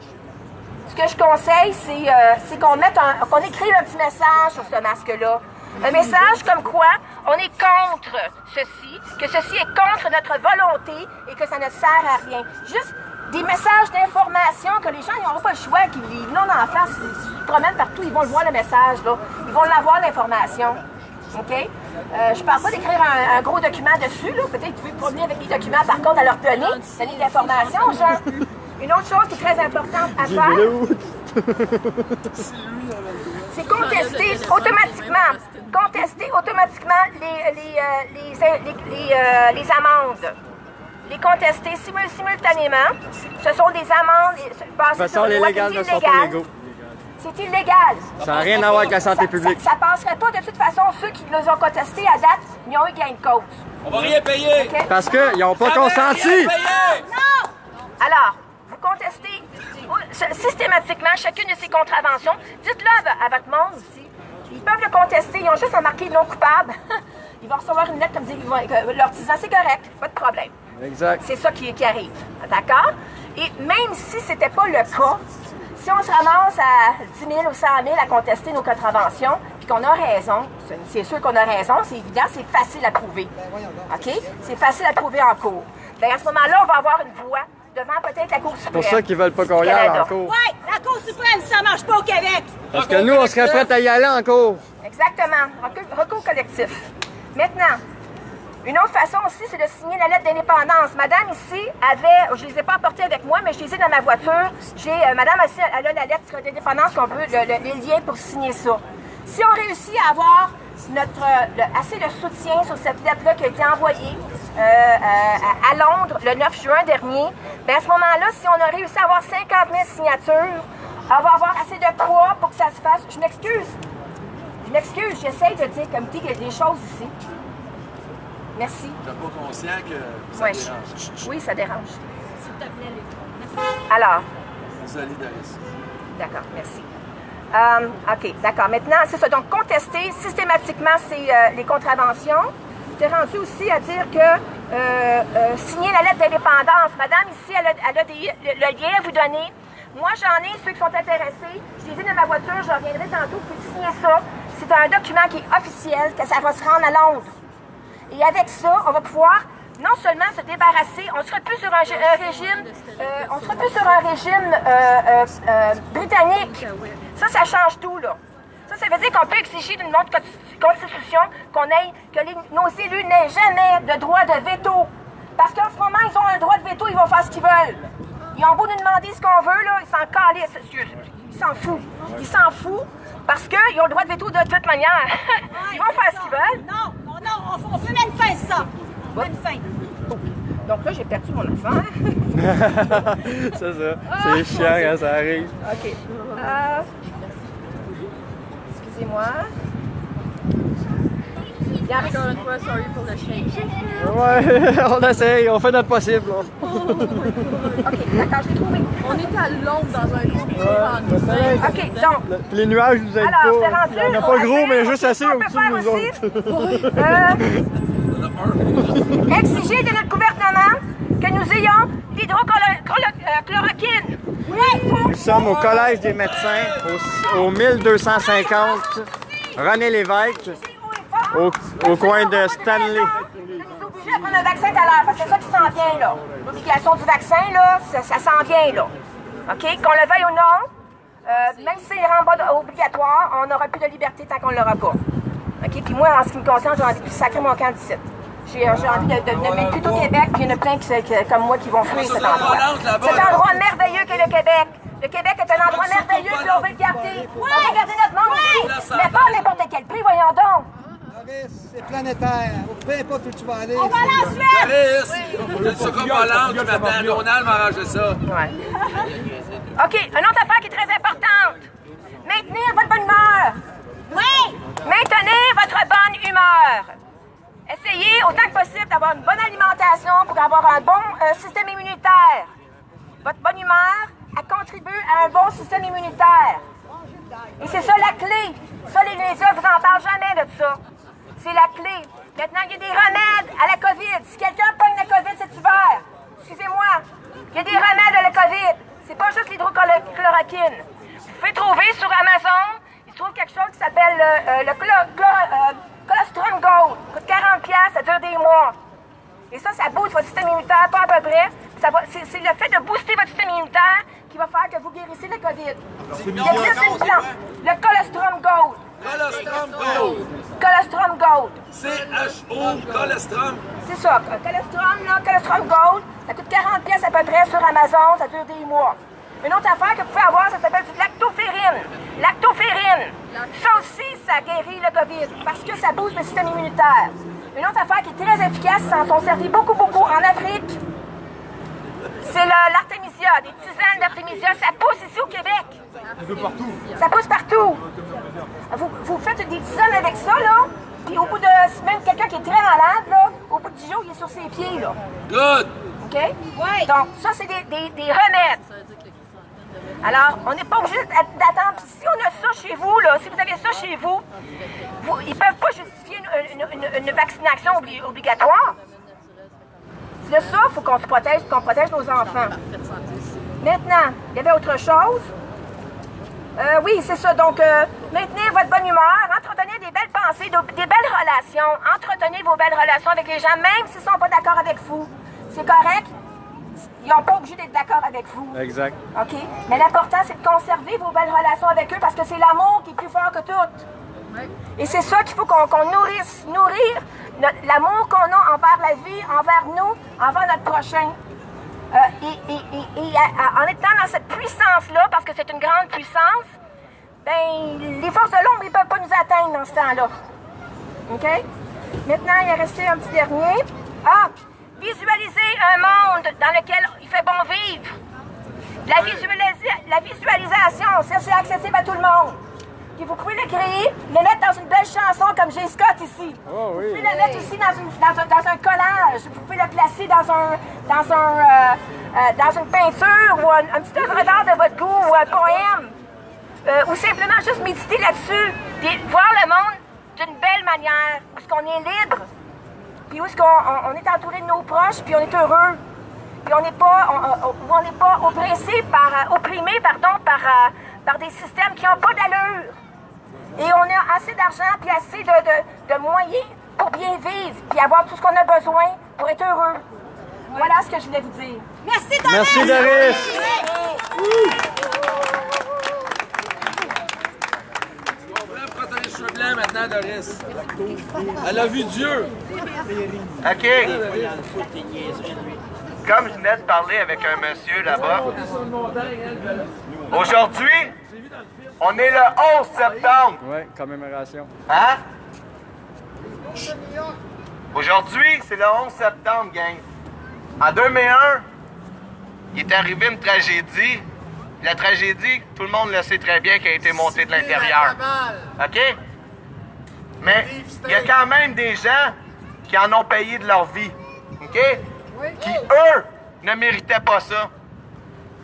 c'est qu'on écrive un petit message sur ce masque-là. Un message comme quoi on est contre ceci, que ceci est contre notre volonté et que ça ne sert à rien. Juste des messages d'information que les gens n'auront pas le choix, qu'ils l'ont en face, ils se promènent partout, ils vont le voir le message, là. Ils vont l'avoir l'information. OK? Je parle pas d'écrire un gros document dessus, là. Peut-être que vous pouvez promener avec les documents, par contre, à leur donner de l'information aux gens. Une autre chose qui est très importante à faire, c'est contester automatiquement les amendes. Les contester simultanément. Ce sont des amendes. De toute façon, les légales ne sont pas légaux. C'est illégal. Ça n'a rien à voir avec la santé publique. Ça passerait pas. De toute façon, ceux qui nous ont contestés à date, ils ont eu gain de cause. On va rien payer. Okay? Parce qu'ils n'ont pas consenti. Non! Alors, vous contestez systématiquement chacune de ces contraventions. Dites-le à votre monde aussi. Ils peuvent le contester. Ils ont juste à marquer non coupable. Ils vont recevoir une lettre comme leur disant c'est correct, pas de problème. Exact. C'est ça qui arrive. D'accord? Et même si ce n'était pas le cas, si on se ramasse à 10 000 ou 100 000 à contester nos contraventions, puis qu'on a raison, c'est sûr qu'on a raison, c'est évident, c'est facile à prouver. OK? C'est facile à prouver en cours. Bien, à ce moment-là, on va avoir une voix devant peut-être la Cour suprême. C'est pour ça qu'ils veulent pas qu'on y aille en cours. Oui, la Cour suprême, ça marche pas au Québec. Parce que nous, on serait prêts à y aller en cours. Exactement. Recours collectif. Maintenant, une autre façon aussi, c'est de signer la lettre d'indépendance. Madame ici avait, je ne les ai pas apportées avec moi, mais je les ai dans ma voiture. Madame ici, elle a la lettre d'indépendance qu'on veut, les liens pour signer ça. Si on réussit à avoir assez de soutien sur cette lettre-là qui a été envoyée à Londres le 9 juin dernier, bien à ce moment-là, si on a réussi à avoir 50 000 signatures, on va avoir assez de poids pour que ça se fasse. Je m'excuse, j'essaie de dire comme des choses ici. Merci. Tu n'es pas conscient que ça dérange? Oui, ça dérange. S'il te plaît, Merci. Alors. Désolé, Doris. D'accord, merci. OK, d'accord. Maintenant, c'est ça. Donc, contester systématiquement les contraventions. J'étais rendue aussi à dire que signer la lettre d'indépendance. Madame, ici, elle a le lien à vous donner. Moi, j'en ai, ceux qui sont intéressés. Je les ai dans ma voiture, je reviendrai tantôt, vous pouvez signer ça. C'est un document qui est officiel, que ça va se rendre à Londres. Et avec ça, on va pouvoir non seulement se débarrasser, on sera plus sur un régime britannique. Ça change tout, là. Ça veut dire qu'on peut exiger d'une autre constitution que nos élus n'aient jamais de droit de veto. Parce qu'en ce moment, ils ont un droit de veto, ils vont faire ce qu'ils veulent. Ils ont beau nous demander ce qu'on veut, là, ils s'en calissent. Ils s'en foutent. Ils s'en foutent parce qu'ils ont le droit de veto de toute manière. Ils vont faire ce qu'ils veulent. Non, on fait même fin ça. Même fin. Donc là, j'ai perdu mon affaire. C'est ça. C'est chiant quand ça arrive. OK. Excusez-moi. Encore une fois, sorry pour le shake. Ouais, on essaye, on fait notre possible. OK, d'accord, j'ai trouvé. On est à Londres dans un groupe. OK, donc. Les nuages nous aident pas. Il n'y en a pas gros, mais juste assez au-dessus de nous autres. Exiger de notre gouvernement que nous ayons l'hydrochloroquine. Nous sommes au Collège des médecins, au 1250 René Lévesque, au coin de Stanley. On est obligé de prendre un vaccin tout à l'heure, parce que c'est ça qui s'en vient, là. L'obligation du vaccin, là, ça s'en vient, là. OK? Qu'on le veuille ou non, même si c'est obligatoire, on n'aura plus de liberté tant qu'on ne l'aura pas. OK? Puis moi, en ce qui me concerne, j'ai envie de sacrer mon camp d'ici. J'ai envie de venir tout au Québec, puis il y en a plein comme moi qui vont fuir cet endroit. Cet endroit merveilleux qu'est le Québec. Le Québec est un endroit merveilleux, puis on veut le garder. On veut garder notre monde ici, mais pas à n'importe quel prix, voyons donc. C'est planétaire. Peu importe où tu vas aller. On va aller en Suède! Doris, c'est comme Hollande, tu m'attends. Donald m'a arrangé ça. Ouais. OK, une autre affaire qui est très importante. Maintenir votre bonne humeur. Oui! Maintenez votre bonne humeur. Essayez autant que possible d'avoir une bonne alimentation pour avoir un bon système immunitaire. Votre bonne humeur, à contribuer à un bon système immunitaire. Et c'est ça la clé. Ça, les médias, vous n'en parlent jamais de ça. C'est la clé. Maintenant, il y a des remèdes à la COVID. Si quelqu'un pogne la COVID cet hiver, excusez-moi, il y a des remèdes à la COVID. C'est pas juste l'hydrochloroquine. Vous pouvez trouver sur Amazon, il se trouve quelque chose qui s'appelle le colostrum gold. Ça coûte 40$, ça dure des mois. Et ça booste votre système immunitaire, pas à peu près. C'est le fait de booster votre système immunitaire qui va faire que vous guérissez la COVID. Il existe une plante, le colostrum gold. Colostrum Gold. Colostrum Gold. C-H-O, Colostrum. C'est ça, Colostrum Gold. Ça coûte 40$ à peu près sur Amazon, ça dure des mois. Une autre affaire que vous pouvez avoir, ça s'appelle du lactoferrine. Lactoferrine. Ça aussi, ça guérit le COVID parce que ça booste le système immunitaire. Une autre affaire qui est très efficace, ça en sont servis beaucoup en Afrique. C'est l'artémisia, des tisanes d'artémisia. Ça pousse ici au Québec. Ça pousse partout. Vous faites des tisanes avec ça, là, puis au bout de même quelqu'un qui est très malade, là, au bout de 10 jours, il est sur ses pieds, là. Good! OK? Oui. Donc, ça, c'est des remèdes. Alors, on n'est pas obligé d'attendre. Puis si on a ça chez vous, là, si vous avez ça chez vous, ils ne peuvent pas justifier une vaccination obligatoire. De ça, il faut qu'on protège nos enfants. Maintenant, il y avait autre chose. Oui, c'est ça. Donc, maintenez votre bonne humeur, entretenez des belles pensées, des belles relations. Entretenez vos belles relations avec les gens, même s'ils ne sont pas d'accord avec vous. C'est correct. Ils n'ont pas obligé d'être d'accord avec vous. Exact. OK? Mais l'important, c'est de conserver vos belles relations avec eux parce que c'est l'amour qui est plus fort que tout. Et c'est ça qu'il faut qu'on nourrisse. Nourrir l'amour qu'on a envers la vie, envers nous, envers notre prochain. En étant dans cette puissance-là, parce que c'est une grande puissance, ben, les forces de l'ombre, ils ne peuvent pas nous atteindre dans ce temps-là. OK? Maintenant, il est resté un petit dernier. Visualiser un monde dans lequel il fait bon vivre. La visualisation, ça, c'est accessible à tout le monde. Puis vous pouvez le créer, le mettre dans une belle chanson comme J. Scott ici. Oh, oui. Vous pouvez le mettre aussi dans un collage. Vous pouvez le placer dans une peinture ou un petit œuvre d'art de votre goût ou un poème. Ou simplement juste méditer là-dessus. Puis voir le monde d'une belle manière, où est-ce qu'on est libre. Puis où est-ce qu'on est entouré de nos proches, puis on est heureux. Puis on n'est pas opprimé par des systèmes qui n'ont pas d'allure. Et on a assez d'argent puis assez de moyens pour bien vivre puis avoir tout ce qu'on a besoin pour être heureux. Voilà ce que je voulais vous dire. Merci, Doris! Merci, Doris! Prends les cheveux blancs maintenant, Doris. Elle a vu Dieu. OK. Comme je venais de parler avec un monsieur là-bas, aujourd'hui, on est le 11 septembre. Oui, commémoration. Hein? Aujourd'hui, c'est le 11 septembre, gang. En 2001, il est arrivé une tragédie. La tragédie, tout le monde le sait très bien, qui a été montée de l'intérieur. OK? Mais il y a quand même des gens qui en ont payé de leur vie. OK? Qui, eux, ne méritaient pas ça.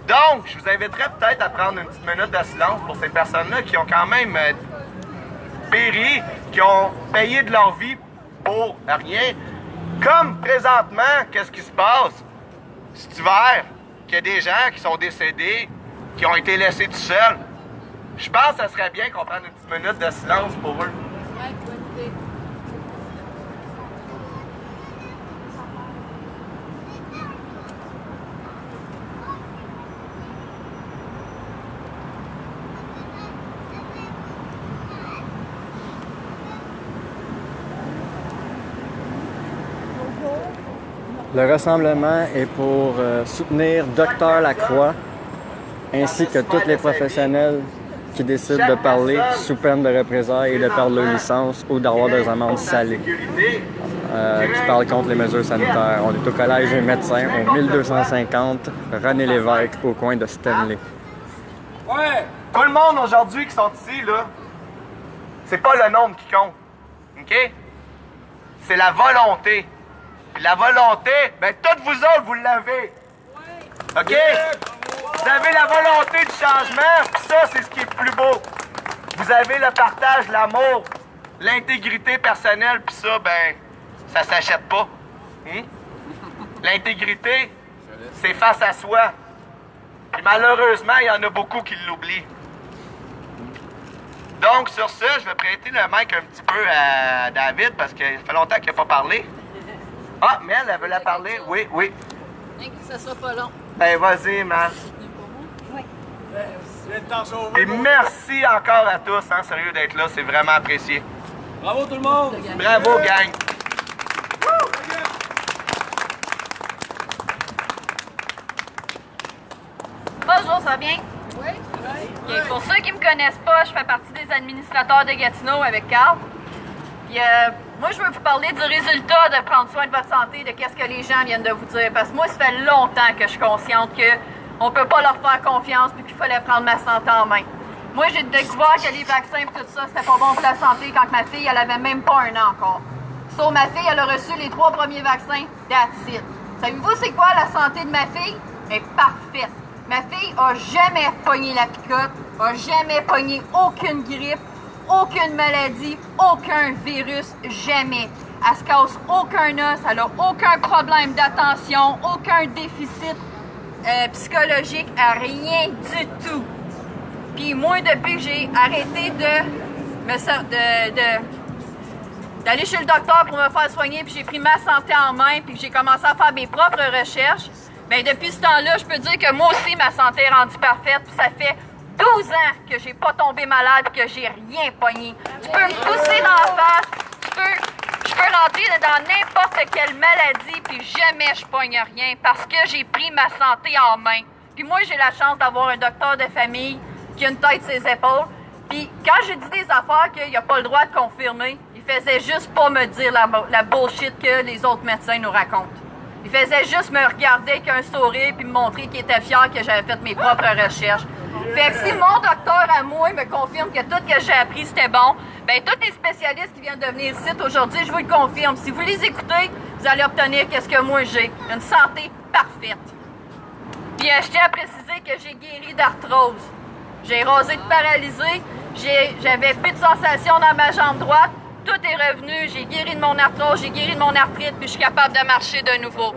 Donc, je vous inviterais peut-être à prendre une petite minute de silence pour ces personnes-là qui ont quand même péri, qui ont payé de leur vie pour rien. Comme présentement, qu'est-ce qui se passe cet hiver? Qu'il y a des gens qui sont décédés, qui ont été laissés tout seuls. Je pense que ce serait bien qu'on prenne une petite minute de silence pour eux. Le rassemblement est pour soutenir Dr Lacroix ainsi que tous les professionnels qui décident de parler sous peine de représailles et de perdre leur licence ou d'avoir des amendes salées. Qui parlent contre les mesures sanitaires. On est au Collège des médecins, au 1250 René Lévesque, au coin de Stanley. Ouais! Tout le monde aujourd'hui qui sont ici, là, c'est pas le nombre qui compte. OK? C'est la volonté. Puis la volonté, ben toutes vous autres, vous l'avez. OK? Vous Vous avez la volonté du changement, puis ça, c'est ce qui est le plus beau. Vous avez le partage, l'amour, l'intégrité personnelle, puis ça, ben, ça s'achète pas. L'intégrité, c'est face à soi. Et malheureusement, il y en a beaucoup qui l'oublient. Donc, sur ce, je vais prêter le mic un petit peu à David, parce qu'il fait longtemps qu'il n'a pas parlé. Ah, mais elle veut la parler. Oui, oui. Ça sera pas long. Ben, vas-y, man. Et merci encore à tous, hein, sérieux, d'être là. C'est vraiment apprécié. Bravo tout le monde! Bravo, gang! Bonjour, ça va bien? Oui. Okay, pour ceux qui ne me connaissent pas, je fais partie des administrateurs de Gatineau avec Carl. Puis, moi, je veux vous parler du résultat de prendre soin de votre santé, de qu'est-ce que les gens viennent de vous dire. Parce que moi, ça fait longtemps que je suis consciente qu'on ne peut pas leur faire confiance et qu'il fallait prendre ma santé en main. Moi, j'ai découvert que les vaccins et tout ça, c'était pas bon pour la santé quand ma fille, elle avait même pas 1 an encore. Sauf ma fille, elle a reçu les 3 premiers vaccins d'Aticide. Savez-vous c'est quoi la santé de ma fille? Elle est parfaite. Ma fille a jamais pogné la picote, a jamais pogné aucune grippe, aucune maladie, aucun virus, jamais. Elle se casse aucun os, elle a aucun problème d'attention, aucun déficit psychologique, rien du tout. Puis moi, depuis que j'ai arrêté d'aller chez le docteur pour me faire soigner, puis j'ai pris ma santé en main, puis que j'ai commencé à faire mes propres recherches, bien, depuis ce temps-là, je peux dire que moi aussi, ma santé est rendue parfaite, puis ça fait 12 ans que j'ai pas tombé malade, que j'ai rien pogné. Tu peux me pousser dans la face, je peux rentrer dans n'importe quelle maladie, puis jamais je pogne rien, parce que j'ai pris ma santé en main. Puis moi, j'ai la chance d'avoir un docteur de famille qui a une tête sur ses épaules. Puis quand j'ai dit des affaires qu'il n'a pas le droit de confirmer, il faisait juste pas me dire la bullshit que les autres médecins nous racontent. Il faisait juste me regarder avec un sourire puis me montrer qu'il était fier que j'avais fait mes propres recherches. Fait que si mon docteur à moi me confirme que tout ce que j'ai appris c'était bon, bien tous les spécialistes qui viennent de venir ici aujourd'hui, je vous le confirme. Si vous les écoutez, vous allez obtenir qu'est-ce que moi j'ai. Une santé parfaite. Puis je tiens à préciser que j'ai guéri d'arthrose. J'ai rasé de paralysé, j'avais plus de sensation dans ma jambe droite, tout est revenu, j'ai guéri de mon arthrose, j'ai guéri de mon arthrite, puis je suis capable de marcher de nouveau.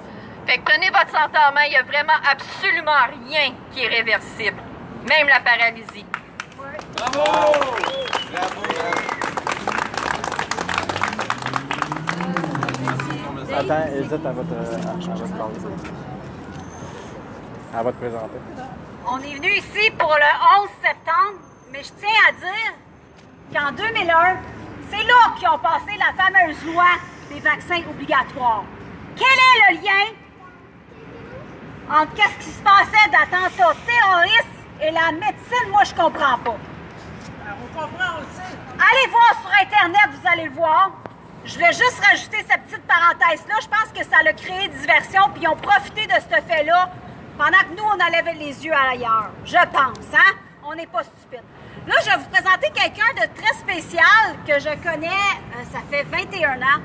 Fait que prenez votre santé en main, il n'y a vraiment absolument rien qui est réversible, même la paralysie. Bravo! Attends, Edith, elle va te parler. Elle va te présenter. On est venu ici pour le 11 septembre, mais je tiens à dire qu'en 2001, c'est là qu'ils ont passé la fameuse loi des vaccins obligatoires. Quel est le lien entre qu'est-ce qui se passait d'attentats terroristes et la médecine? Moi, je comprends pas. On comprend aussi. Allez voir sur Internet, vous allez le voir. Je vais juste rajouter cette petite parenthèse-là. Je pense que ça a créé diversion, puis ils ont profité de ce fait-là pendant que nous, on allait les yeux ailleurs. Je pense, hein? On n'est pas stupides. Là, je vais vous présenter quelqu'un de très spécial que je connais, ça fait 21 ans,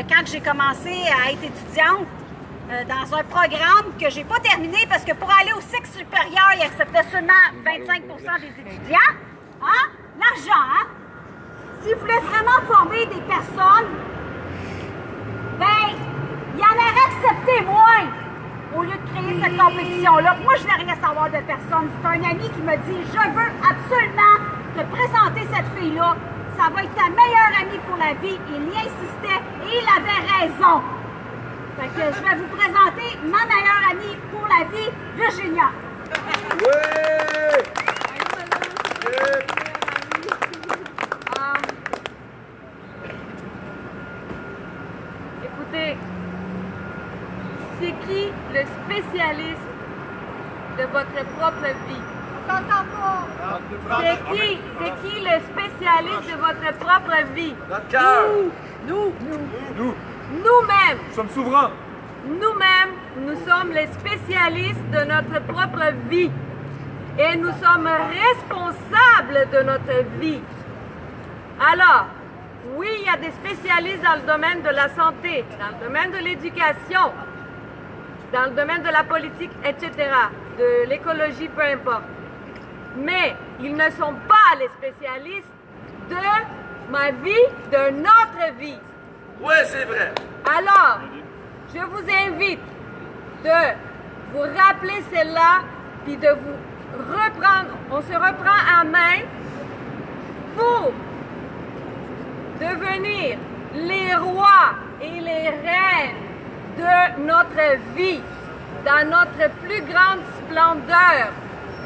quand j'ai commencé à être étudiante dans un programme que j'ai pas terminé parce que pour aller au cycle supérieur, il acceptait seulement 25 des étudiants. Hein? L'argent, hein? Si vous voulez vraiment former des personnes, ben, il y en aurait accepté moins au lieu de créer cette compétition-là. Moi, je n'ai rien à savoir de personne. C'est un ami qui me dit « Je veux absolument te présenter cette fille-là. Ça va être ta meilleure amie pour la vie. » Il y insistait et il avait raison. Fait que je vais vous présenter ma meilleure amie pour la vie, Virginia. Écoutez, c'est qui le spécialiste de votre propre vie? C'est qui le spécialiste de votre propre vie? Notre cœur. Nous-mêmes. Nous sommes souverains. Nous-mêmes, nous sommes les spécialistes de notre propre vie. Et nous sommes responsables de notre vie. Alors, oui, il y a des spécialistes dans le domaine de la santé, dans le domaine de l'éducation. dans le domaine de la politique, etc., de l'écologie, peu importe. Mais ils ne sont pas les spécialistes de ma vie, de notre vie. Oui, c'est vrai. Alors, je vous invite de vous rappeler celle-là, puis de vous reprendre, on se reprend en main pour devenir les rois et les reines de notre vie, dans notre plus grande splendeur,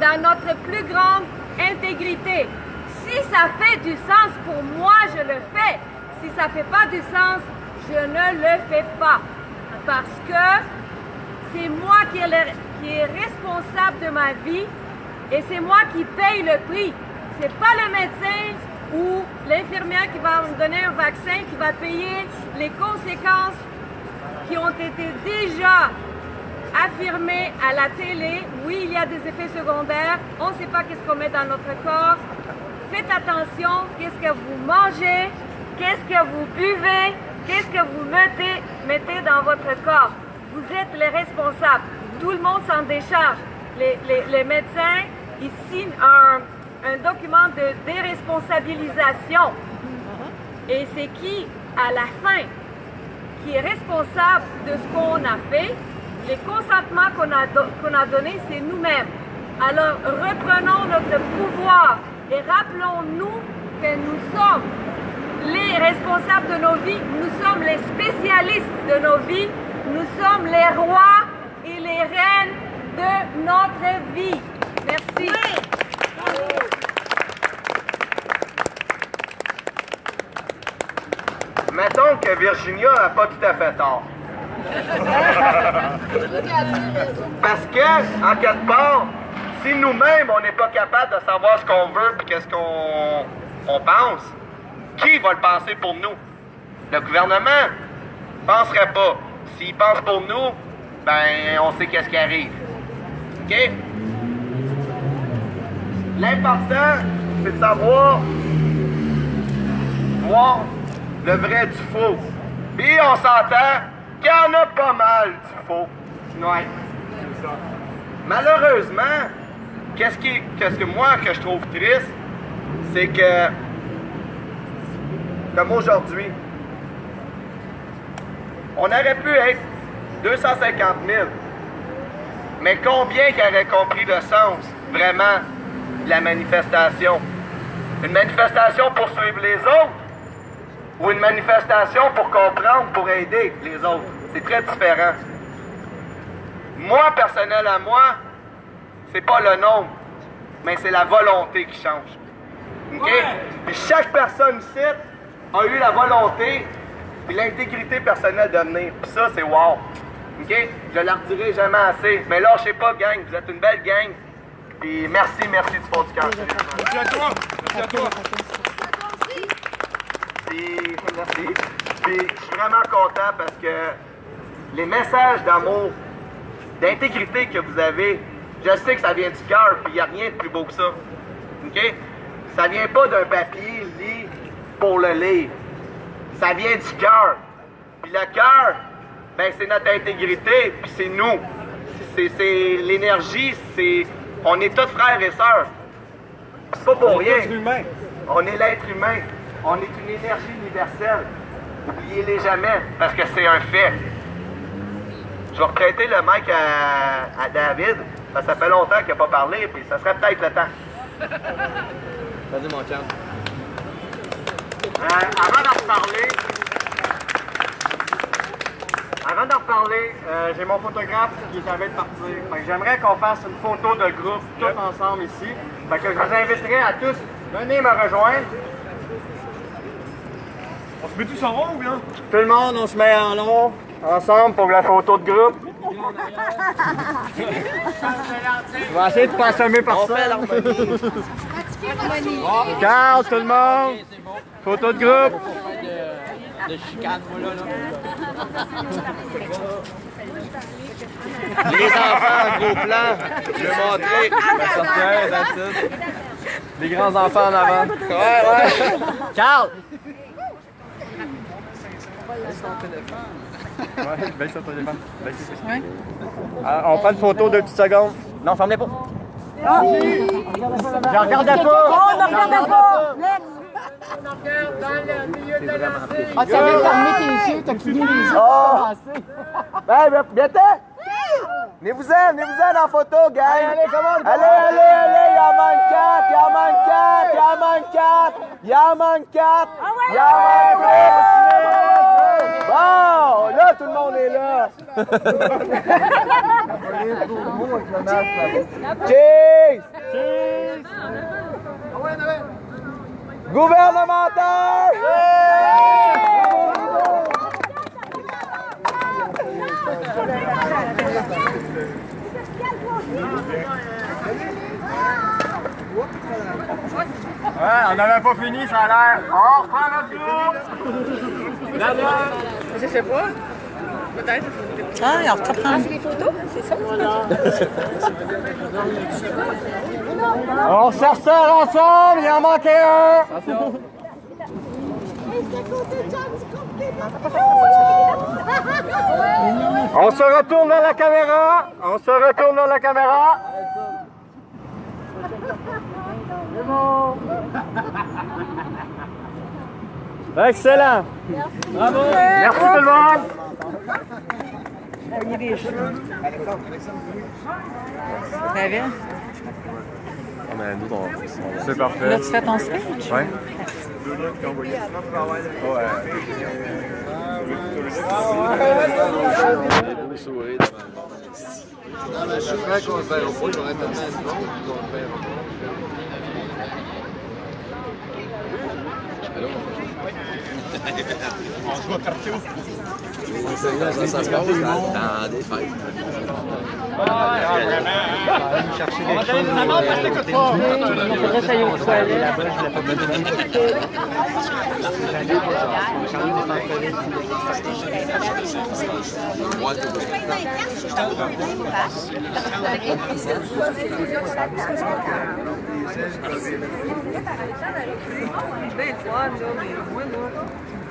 dans notre plus grande intégrité. Si ça fait du sens pour moi, je le fais. Si ça fait pas du sens, je ne le fais pas. Parce que c'est moi qui est responsable de ma vie et c'est moi qui paye le prix. C'est pas le médecin ou l'infirmière qui va me donner un vaccin qui va payer les conséquences qui ont été déjà affirmées à la télé. Oui, il y a des effets secondaires. On ne sait pas qu'est-ce qu'on met dans notre corps. Faites attention, qu'est-ce que vous mangez, qu'est-ce que vous buvez, qu'est-ce que vous mettez dans votre corps. Vous êtes les responsables. Tout le monde s'en décharge. Les médecins, ils signent un document de déresponsabilisation. Et c'est qui, à la fin, qui est responsable de ce qu'on a fait, les consentements qu'on a donnés, c'est nous-mêmes. Alors, reprenons notre pouvoir et rappelons-nous que nous sommes les responsables de nos vies, nous sommes les spécialistes de nos vies, nous sommes les rois et les reines de notre vie. Merci. Mettons que Virginia n'a pas tout à fait tort. Parce que, en quelque part, si nous-mêmes, on n'est pas capable de savoir ce qu'on veut et qu'est-ce qu'on pense, qui va le penser pour nous? Le gouvernement ne penserait pas. S'il pense pour nous, ben, on sait qu'est-ce qui arrive. OK? L'important, c'est de savoir voir le vrai du faux. Puis on s'entend qu'il y en a pas mal du faux. Ouais. Malheureusement, qu'est-ce que moi que je trouve triste, c'est que, comme aujourd'hui, on aurait pu être 250 000. Mais combien qui auraient compris le sens, vraiment, de la manifestation? Une manifestation pour suivre les autres ou une manifestation pour comprendre, pour aider les autres? C'est très différent. Moi, personnel à moi, c'est pas le nombre, mais c'est la volonté qui change. OK? Puis chaque personne ici a eu la volonté et l'intégrité personnelle de venir. Puis ça, c'est wow. OK? Je ne leur dirai jamais assez. Mais lâchez pas, gang. Vous êtes une belle gang. Puis merci du fond du cœur. Merci à toi. Merci à toi. Puis, merci. Puis je suis vraiment content parce que les messages d'amour, d'intégrité que vous avez, je sais que ça vient du cœur, puis il n'y a rien de plus beau que ça. OK? Ça vient pas d'un papier lit pour le lire. Ça vient du cœur. Puis le cœur, ben c'est notre intégrité, puis c'est nous. C'est l'énergie, on est tous frères et sœurs. C'est pas pour rien. On est l'être humain. On est une énergie universelle. N'oubliez-les jamais, parce que c'est un fait. Je vais reprêter le mic à David, parce que ça fait longtemps qu'il n'a pas parlé, puis ça serait peut-être le temps. Vas-y, mon chum. Avant d'en reparler, j'ai mon photographe qui est avec de partir. Fait que j'aimerais qu'on fasse une photo de groupe tous ensemble ici. Fait que je vous inviterai à tous, venez me rejoindre. On se met tous en rond ou bien? Tout le monde, on se met en long, ensemble pour la photo de groupe. On va essayer de pas assommer personne. Carl, tout le monde. Photo de groupe. De chicane, moi, là. Les enfants en gros plan, je vais montrer. Les grands enfants en avant. Ouais. Carl! Ouais, baisse ça, ton téléphone. Ouais. On prend une photo, 2 petites secondes. Non, fermez pas. Ah. J'en regardais pas. Oh, ne regardez pas. Ah, tu avais fermé tes yeux, t'as cligné les yeux. Oh! Ben, bientôt! Venez-vous-en dans la photo, gang! Allez, commande! Allez! Il en manque 4! Il en manque 4! Bon! Là, tout le monde est là! Cheese! Gouvernemental! Ouais, on n'avait pas fini, ça a l'air. On reprend notre groupe! Je sais pas. Peut-être. Ah, on reprend. Les photos, c'est ça? On se resserre ensemble, il en manquait un! On se retourne vers la caméra! C'est bon! Excellent! Bravo! Merci tout le monde! Il y a des cheveux. Ça va? Oh, mais nous, c'est parfait. Là, tu fais ton speech? Ouais. J'espère qu'on se verra pas, j'aurais tellement de monde qu'on se verra pas. On se voit partout. Ça se passe dans des fêtes. On va chercher des choses. On faudrait que ça aille aux toilettes.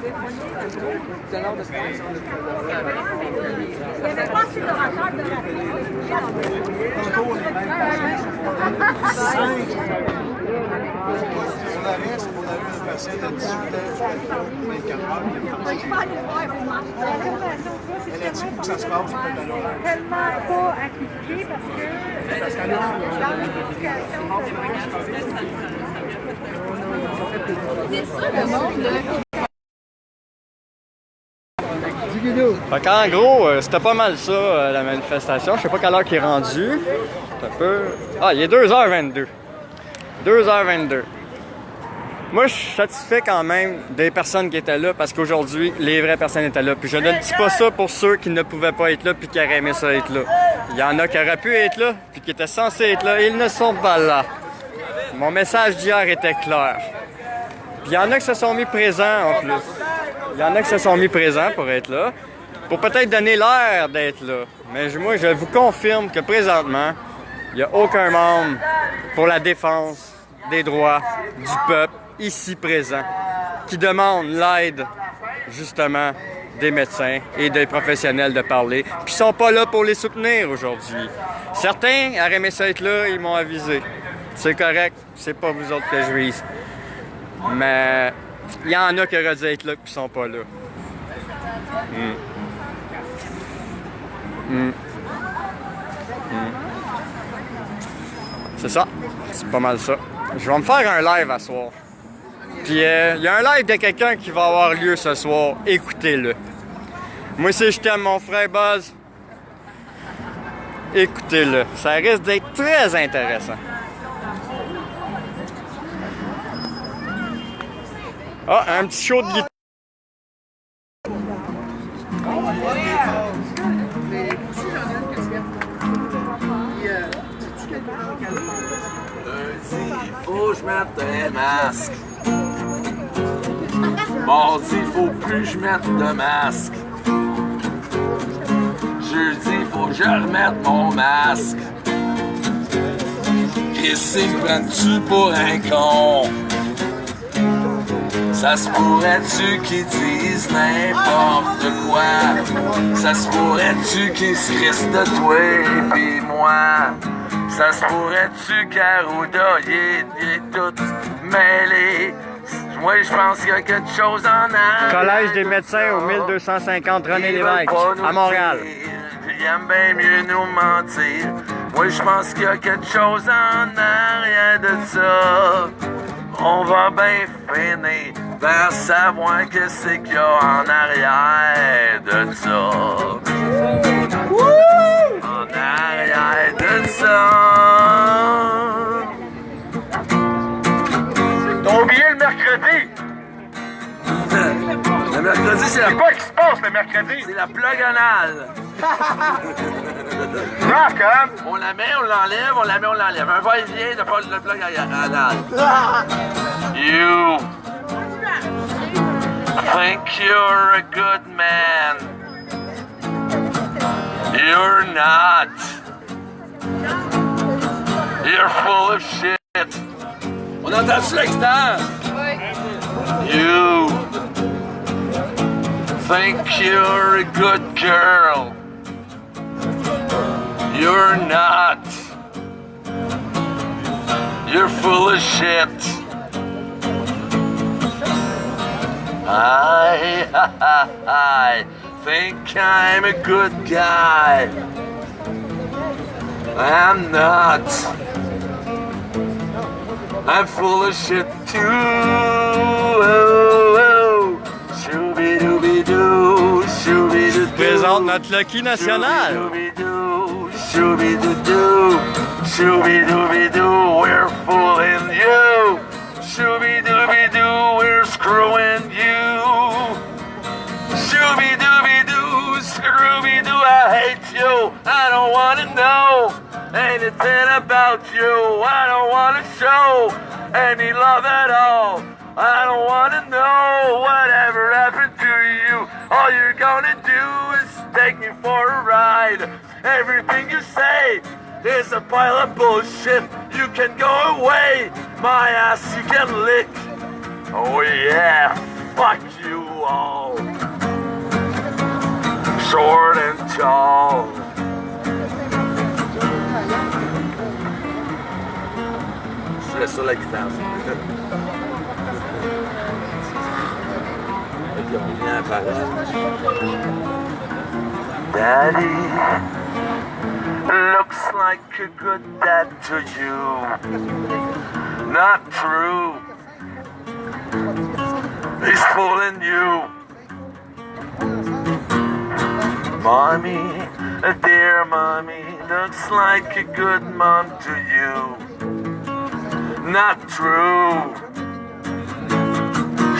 Il n'y avait pas assez d'orateurs de On a eu un patient de 18 ans, 24 heures, elle a dit où ça se passe, Tellement pas impliqué parce que Fait qu'en gros, c'était pas mal ça, la manifestation. Je sais pas quelle heure qu'il est rendu. C'est un peu... Ah, il est 2h22. 2h22. Moi, je suis satisfait quand même des personnes qui étaient là parce qu'aujourd'hui, les vraies personnes étaient là. Puis je ne dis pas ça pour ceux qui ne pouvaient pas être là puis qui auraient aimé ça être là. Il y en a qui auraient pu être là puis qui étaient censés être là. Ils ne sont pas là. Mon message d'hier était clair. Puis il y en a qui se sont mis présents en plus. Il y en a qui se sont mis présents pour être là, pour peut-être donner l'air d'être là. Mais moi, je vous confirme que présentement, il n'y a aucun membre pour la défense des droits du peuple ici présent qui demande l'aide, justement, des médecins et des professionnels de parler. Puis ils sont pas là pour les soutenir aujourd'hui. Certains auraient aimé ça être là, ils m'ont avisé. C'est correct, c'est pas vous autres que je vise. Mais il y en a qui auraient dû être là et qui sont pas là. C'est ça. C'est pas mal ça. Je vais me faire un live à soir. Puis il y a un live de quelqu'un qui va avoir lieu ce soir. Écoutez-le. Moi aussi, je t'aime, mon frère Buzz. Écoutez-le. Ça risque d'être très intéressant. Ah, un petit show de guitare. Lundi, il faut que je mette un masque. Mardi, il faut plus que je mette de masque. Jeudi, il faut que je remette mon masque. Qu'est-ce que prends-tu pour un con? Ça se pourrait-tu qu'ils disent n'importe quoi? Ça se pourrait-tu qu'ils se crissent de toi et puis moi? Ça se pourrait-tu qu'Arruda y est tout mêlé? Moi, je pense qu'il y a quelque chose en arrière. Collège des médecins au 1250 René Lévesque, à Montréal. Ils aiment bien mieux nous mentir. Moi, je pense qu'il y a quelque chose en arrière de ça. On va bien finir par savoir que c'est qu'il y a en arrière de ça. En arrière de ça. T'as oublié le mercredi? Le mercredi, c'est la... C'est quoi qui se passe le mercredi? C'est la plug anale. Rock, hein? On la met, on l'enlève, on la met, on l'enlève. Un va-et-vient de pas le plug anal. You think you're a good man. You're not. You're full of shit. On entend-tu l'extérieur? You think you're a good girl. You're not. You're full of shit. I think I'm a good guy. I'm not. I'm full of shit too. Shooby-dooby-doo, shooby-doo-doo. Présente notre Lucky national. Shooby-doo-doo, shooby-dooby-doo, we're fooling you. Shooby-dooby-doo, we're screwing you. Shooby-dooby-doo, scrooby-doo, I hate you. I don't wanna know anything about you. I don't wanna show any love at all. I don't wanna know whatever happened to you. All you're gonna do is take me for a ride. Everything you say is a pile of bullshit. You can go away, my ass you can lick. Oh yeah, fuck you all. Short and tall. Je laisse ça la guitare. Daddy looks like a good dad to you. Not true. He's fooling you. Mommy, dear mommy, looks like a good mom to you. Not true.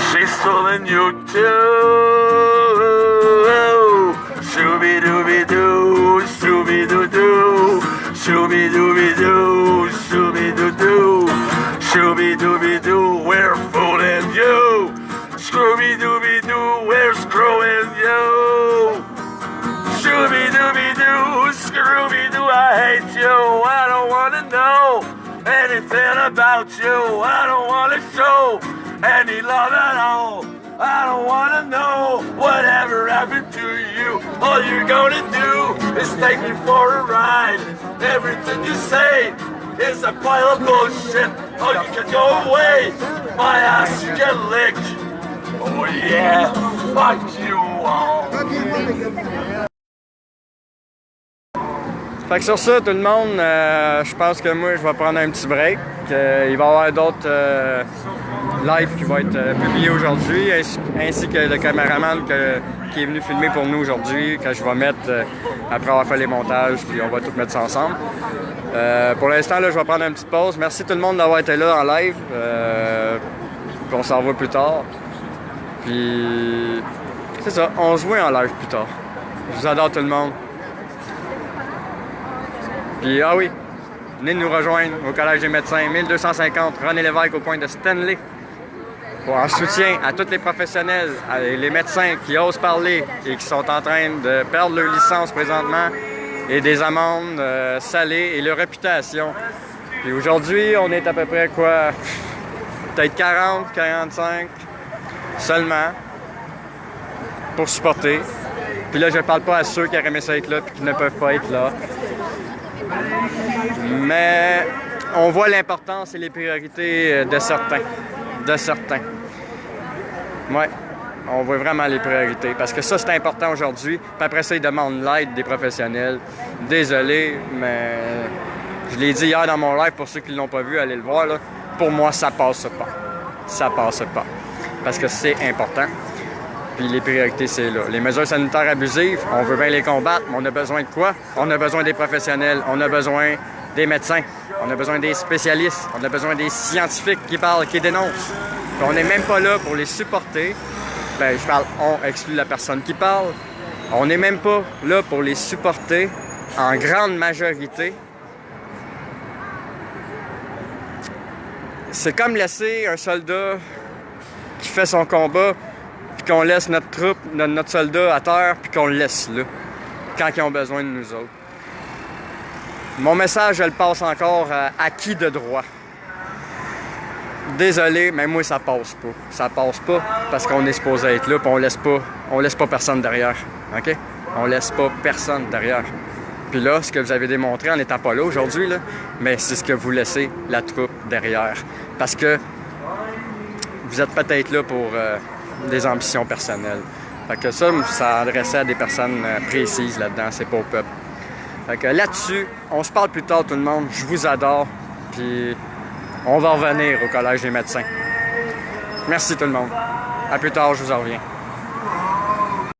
She's fooling you too. Shooby-dooby-doo, shooby-doo-doo, shooby-dooby-doo, shooby-doo-doo, shooby-dooby-doo, we're fooling you. Scooby-dooby-doo, we're screwing you. Shooby-dooby-doo, Scooby-Doo, I hate you. I don't wanna know anything about you. I don't wanna show any love at all. I don't wanna know whatever happened to you. All you're gonna do is take me for a ride. Everything you say is a pile of bullshit. Oh, you can go away. My ass you get licked. Oh yeah, fuck you all. Fait que sur ça, tout le monde, je pense que moi, je vais prendre un petit break. Il va y avoir d'autres lives qui vont être publiés aujourd'hui, ainsi que le caméraman qui est venu filmer pour nous aujourd'hui, que je vais mettre après avoir fait les montages, puis on va tout mettre ça ensemble. Pour l'instant, là, je vais prendre une petite pause. Merci tout le monde d'avoir été là en live. Puis on s'en va plus tard. Puis c'est ça, on se voit en live plus tard. Je vous adore tout le monde. Puis, ah oui, venez nous rejoindre au Collège des médecins, 1250 René Lévesque au coin de Stanley. En soutien à tous les professionnels, les médecins qui osent parler et qui sont en train de perdre leur licence présentement et des amendes salées et leur réputation. Puis aujourd'hui, on est à peu près quoi? Peut-être 40, 45. seulement pour supporter. Puis là, je parle pas à ceux qui auraient aimé ça être là et qui ne peuvent pas être là. Mais on voit l'importance et les priorités de certains. Ouais, on voit vraiment les priorités. Parce que ça, c'est important aujourd'hui. Puis après ça, ils demandent l'aide des professionnels. Désolé, mais je l'ai dit hier dans mon live, pour ceux qui ne l'ont pas vu, allez le voir. Là. Pour moi, ça passe pas. Ça passe pas. Parce que c'est important. Puis les priorités, c'est là. Les mesures sanitaires abusives, on veut bien les combattre, mais on a besoin de quoi? On a besoin des professionnels, on a besoin des médecins, on a besoin des spécialistes, on a besoin des scientifiques qui parlent, qui dénoncent. Puis on n'est même pas là pour les supporter. Ben, je parle, on exclut la personne qui parle. On n'est même pas là pour les supporter en grande majorité. C'est comme laisser un soldat qui fait son combat, puis qu'on laisse notre troupe, notre soldat à terre, puis qu'on le laisse là, quand ils ont besoin de nous autres. Mon message, je le passe encore à qui de droit. Désolé, mais moi, ça passe pas. Ça passe pas parce qu'on est supposé être là, puis on laisse pas personne derrière. OK? On laisse pas personne derrière. Puis là, ce que vous avez démontré en n'étant pas là aujourd'hui, là, mais c'est ce que vous laissez la troupe derrière. Parce que vous êtes peut-être là pour des ambitions personnelles. Fait que ça adressait à des personnes précises là-dedans, c'est pas au peuple. Fait que là-dessus, on se parle plus tard tout le monde, je vous adore, puis on va revenir au Collège des médecins. Merci tout le monde. À plus tard, je vous en reviens.